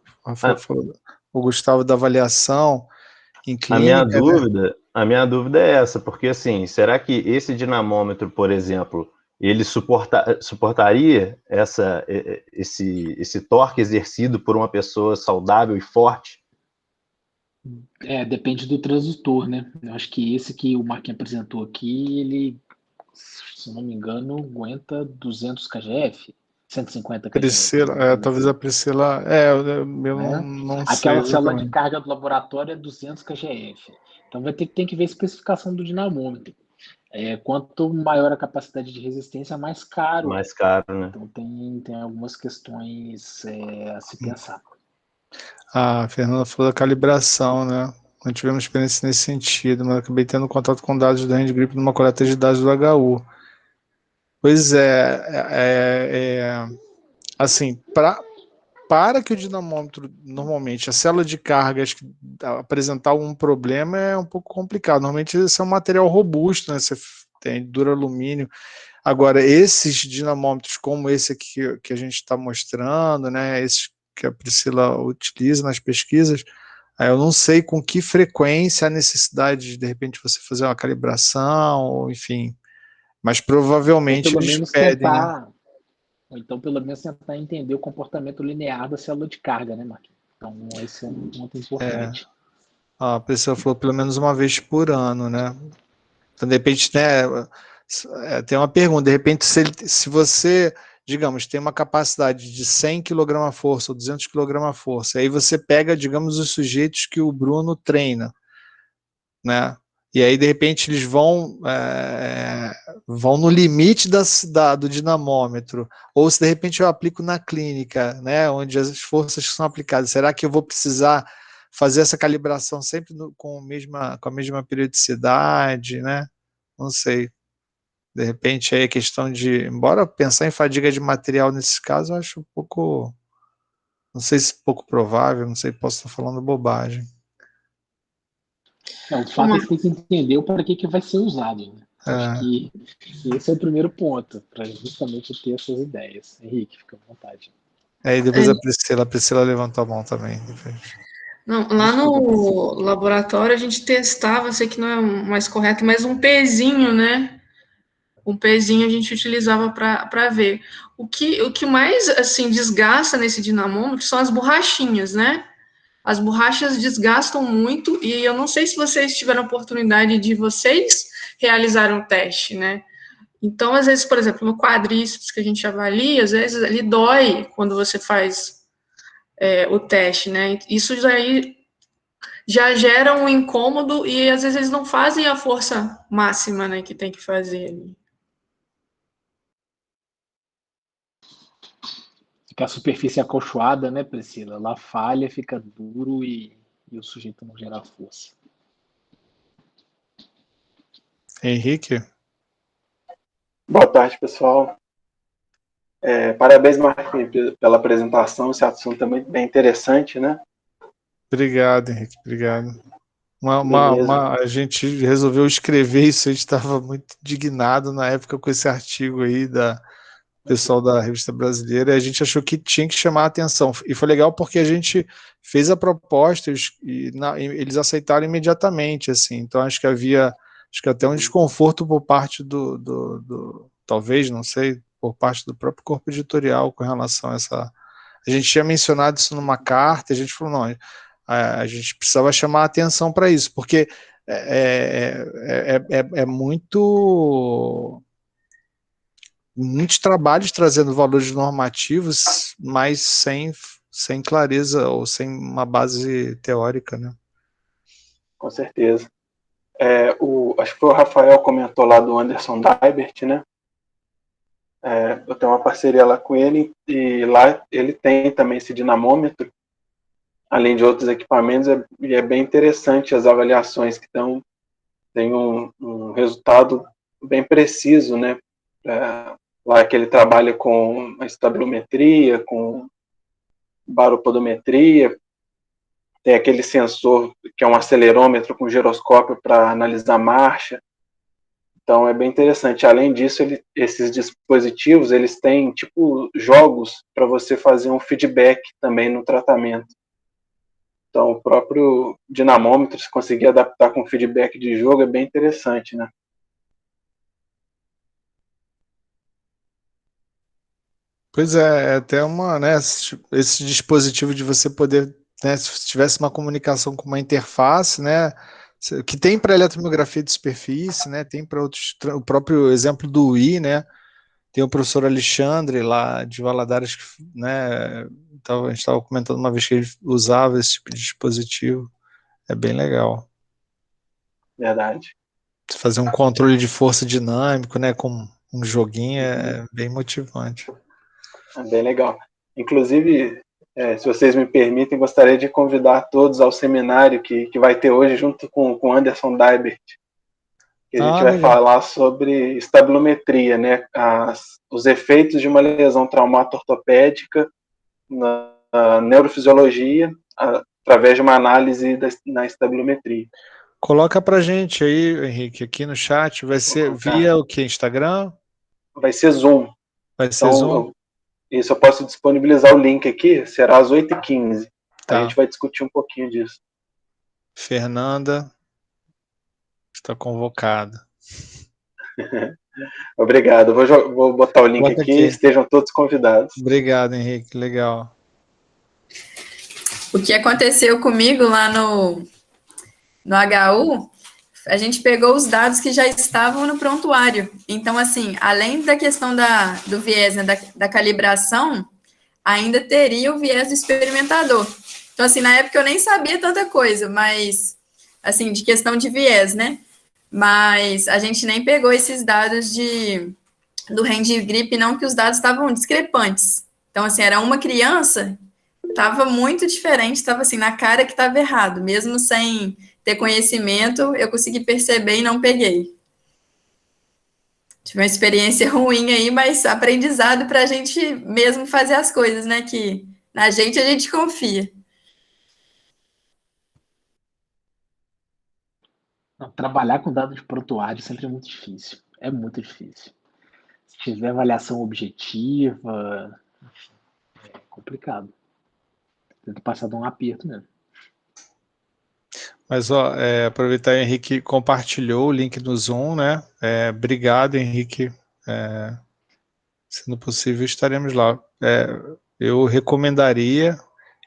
falou, o Gustavo da avaliação em clínica, a minha dúvida é essa, porque assim, será que esse dinamômetro, por exemplo, ele suportaria esse torque exercido por uma pessoa saudável e forte? Depende do transitor, né? Eu acho que esse que o Marquinhos apresentou aqui, ele, se não me engano, aguenta 200 kgf, 150 kgf. Priscila, talvez a Priscila, eu não sei. Aquela célula de carga do laboratório é 200 kgf. Então tem que ver a especificação do dinamômetro. Quanto maior a capacidade de resistência, mais caro. Mais caro, né? Então tem algumas questões a se pensar. A Fernanda falou da calibração, né? Não tivemos experiência nesse sentido, mas acabei tendo contato com dados do Handgrip numa coleta de dados do HU. Pois assim, para que o dinamômetro, normalmente, a célula de cargas apresentar algum problema é um pouco complicado. Normalmente isso é um material robusto, né? Você tem duro alumínio. Agora, esses dinamômetros como esse aqui que a gente está mostrando, né? Esses que a Priscila utiliza nas pesquisas, eu não sei com que frequência a necessidade de repente, você fazer uma calibração, ou enfim, mas provavelmente eles pedem, né? Ou então, pelo menos, tentar entender o comportamento linear da célula de carga, né, Marquinhos? Então, esse é um ponto importante. A pessoa falou pelo menos uma vez por ano, né? Então, de repente, né, tem uma pergunta, de repente, se você, digamos, tem uma capacidade de 100 kg força ou 200 kg força, aí você pega, digamos, os sujeitos que o Bruno treina, né? E aí, de repente, eles vão no limite do dinamômetro. Ou se, de repente, eu aplico na clínica, né, onde as forças são aplicadas. Será que eu vou precisar fazer essa calibração sempre com a mesma periodicidade, né? Não sei. De repente, aí a questão de... Embora pensar em fadiga de material nesse caso, eu acho um pouco... Não sei se pouco provável, não sei, posso estar falando bobagem. O fato é que tem que entender para que vai ser usado. Né? Acho que esse é o primeiro ponto, para justamente ter essas ideias. Henrique, fica à vontade. E depois a Priscila levantou a mão também. Não, lá no laboratório a gente testava, sei que não é o mais correto, mas um pezinho, né? Um pezinho a gente utilizava para ver. O que mais, assim, desgasta nesse dinamômetro são as borrachinhas, né? As borrachas desgastam muito e eu não sei se vocês tiveram a oportunidade de vocês realizarem um teste, né? Então, às vezes, por exemplo, no quadríceps que a gente avalia, às vezes ele dói quando você faz o teste, né? Isso já gera um incômodo e às vezes eles não fazem a força máxima, né, que tem que fazer ali. Fica a superfície acolchoada, né, Priscila? Lá falha, fica duro e o sujeito não gera força. Henrique? Boa tarde, pessoal. Parabéns, Marquinhos, pela apresentação. Esse assunto também bem interessante, né? Obrigado, Henrique. Obrigado. A gente resolveu escrever isso, a gente estava muito indignado na época com esse artigo aí da pessoal da Revista Brasileira, e a gente achou que tinha que chamar a atenção. E foi legal porque a gente fez a proposta e eles aceitaram imediatamente, assim. Então acho que havia até um desconforto por parte talvez, não sei, por parte do próprio corpo editorial com relação a essa. A gente tinha mencionado isso numa carta, a gente falou, não, a gente precisava chamar a atenção para isso, porque é muitos trabalhos trazendo valores normativos, mas sem clareza ou sem uma base teórica, né? Com certeza. Acho que foi o Rafael comentou lá do Anderson Daibert, né? Eu tenho uma parceria lá com ele e lá ele tem também esse dinamômetro, além de outros equipamentos, e é bem interessante as avaliações que tem um resultado bem preciso, né? Lá que ele trabalha com a estabilometria, com baropodometria, tem aquele sensor que é um acelerômetro com giroscópio para analisar marcha. Então é bem interessante. Além disso, esses dispositivos eles têm tipo jogos para você fazer um feedback também no tratamento. Então o próprio dinamômetro, se conseguir adaptar com feedback de jogo, é bem interessante, né? Pois é até né, esse dispositivo de você poder, né, se tivesse uma comunicação com uma interface, né, que tem para eletromiografia de superfície, né, tem para outros, o próprio exemplo do Wii, né, tem o professor Alexandre lá de Valadares, né, a gente estava comentando uma vez que ele usava esse tipo de dispositivo, é bem legal. Verdade. Fazer um controle de força dinâmico, né, com um joguinho é bem motivante. É bem legal. Inclusive, se vocês me permitem, gostaria de convidar todos ao seminário que vai ter hoje junto com Anderson Daibert, que a gente vai falar sobre estabilometria, né? Os efeitos de uma lesão traumato-ortopédica na neurofisiologia através de uma análise na estabilometria. Coloca pra gente aí, Henrique, aqui no chat, vai ser via o que? Instagram? Vai ser Zoom. Vai ser Zoom? Isso, eu posso disponibilizar o link aqui, será às 8h15. Tá. A gente vai discutir um pouquinho disso. Fernanda está convocada. Obrigado. Vou botar o link aqui, estejam todos convidados. Obrigado, Henrique, legal. O que aconteceu comigo lá no HU, a gente pegou os dados que já estavam no prontuário. Então, assim, além da questão do viés, né, da calibração, ainda teria o viés do experimentador. Então, assim, na época eu nem sabia tanta coisa, mas, assim, de questão de viés, né? Mas a gente nem pegou esses dados do hand grip, não, que os dados estavam discrepantes. Então, assim, era uma criança, estava muito diferente, estava assim, na cara que estava errado, mesmo sem ter conhecimento, eu consegui perceber e não peguei. Tive uma experiência ruim aí, mas aprendizado para a gente mesmo fazer as coisas, né? Que na gente a gente confia. Não, trabalhar com dado de prontuário sempre é muito difícil. É muito difícil. Se tiver avaliação objetiva, é complicado. Tem que passar de um aperto mesmo. Mas, aproveitar, o Henrique compartilhou o link do Zoom, né? Obrigado, Henrique. Sendo possível, estaremos lá. Eu recomendaria,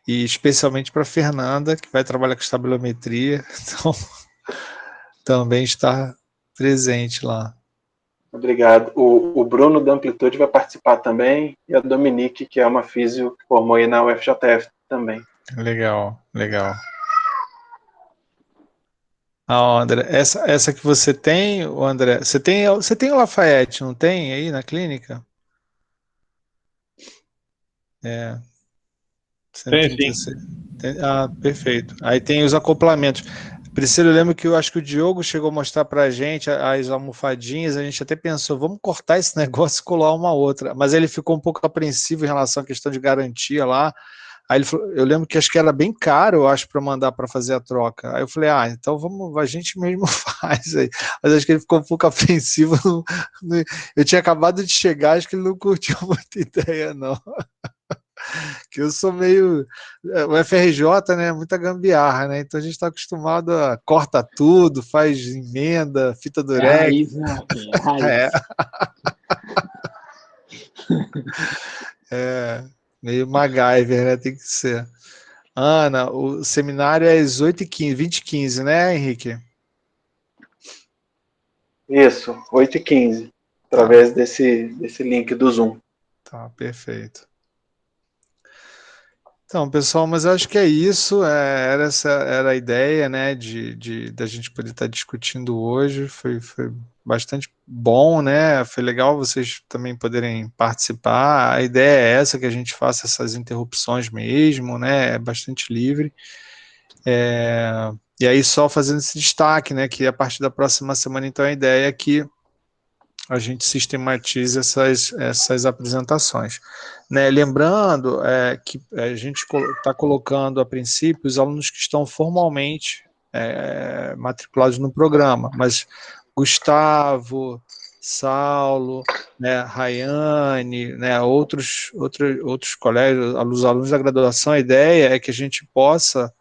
e especialmente para a Fernanda, que vai trabalhar com estabilometria, então, também estar presente lá. Obrigado. O Bruno da Amplitude vai participar também, e a Dominique, que é uma físio que formou aí na UFJF também. Legal, legal. André, essa que você tem, André, você tem o Lafayette, não tem aí na clínica? Tem, 136. Perfeito. Aí tem os acoplamentos. Priscila, eu lembro que eu acho que o Diogo chegou a mostrar para a gente as almofadinhas, a gente até pensou, vamos cortar esse negócio e colar uma outra, mas ele ficou um pouco apreensivo em relação à questão de garantia lá. Aí ele falou, eu lembro que acho que era bem caro, eu acho, para mandar para fazer a troca. Aí eu falei, então vamos, a gente mesmo faz aí. Mas acho que ele ficou um pouco apreensivo. Eu tinha acabado de chegar, acho que ele não curtiu muita ideia, não. Que eu sou meio... O FRJ, né, muita gambiarra, né? Então a gente está acostumado a corta tudo, faz emenda, fita durex. Raiz, né, Marquinhos? Raiz. Meio MacGyver, né? Tem que ser. Ana, o seminário é às 8h15, 20h15, né, Henrique? Isso, 8h15, através desse link do Zoom. Tá, perfeito. Então, pessoal, mas eu acho que é isso, essa era a ideia, né, da gente poder estar discutindo hoje, foi bastante bom, né, foi legal vocês também poderem participar, a ideia é essa, que a gente faça essas interrupções mesmo, né, é bastante livre, e aí só fazendo esse destaque, né, que a partir da próxima semana, então, a ideia é que a gente sistematize essas apresentações. Né? Lembrando que a gente está colocando, a princípio, os alunos que estão formalmente matriculados no programa, mas Gustavo, Saulo, né, Rayane, né, outros colégios, os alunos da graduação, a ideia é que a gente possa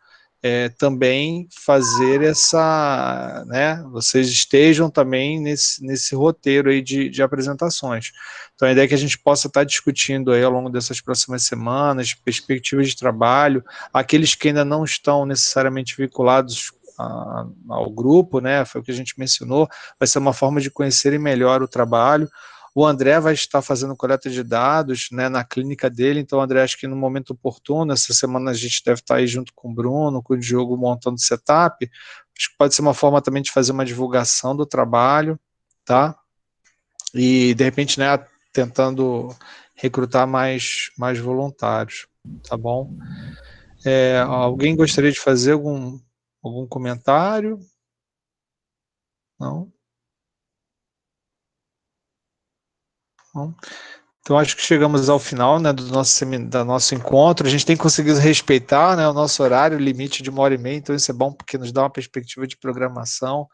também fazer essa, né, vocês estejam também nesse roteiro aí de apresentações. Então a ideia é que a gente possa estar discutindo aí ao longo dessas próximas semanas, perspectivas de trabalho, aqueles que ainda não estão necessariamente vinculados ao grupo, né, foi o que a gente mencionou, vai ser uma forma de conhecerem melhor o trabalho. O André vai estar fazendo coleta de dados, né, na clínica dele, então, André, acho que no momento oportuno, essa semana a gente deve estar aí junto com o Bruno, com o Diogo, montando o setup. Acho que pode ser uma forma também de fazer uma divulgação do trabalho, tá? E, de repente, né, tentando recrutar mais voluntários, tá bom? Alguém gostaria de fazer algum comentário? Não? Então, acho que chegamos ao final, né, do nosso encontro. A gente tem conseguido respeitar, né, o nosso horário, o limite de 1h30, então isso é bom porque nos dá uma perspectiva de programação.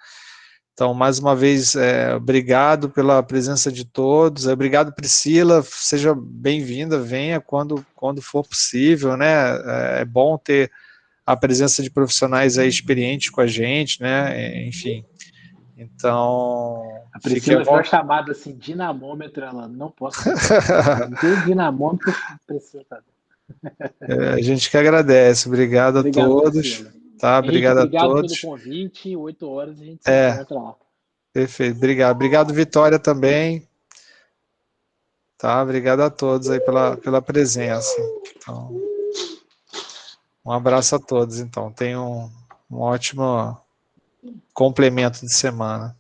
Então, mais uma vez, obrigado pela presença de todos. Obrigado, Priscila. Seja bem-vinda, venha quando for possível, né? É bom ter a presença de profissionais aí experientes com a gente, né? Enfim. Então, a Priscila foi chamada assim, dinamômetro, ela não posso não tem dinamômetro, Priscila. A gente que agradece, obrigado a todos. Priscila. Tá, obrigado a todos. Obrigado pelo convite, 8 horas a gente se encontra lá. Perfeito, obrigado, Vitória também. Tá, obrigado a todos aí pela presença. Então, um abraço a todos, então, tenham um ótimo complemento de semana.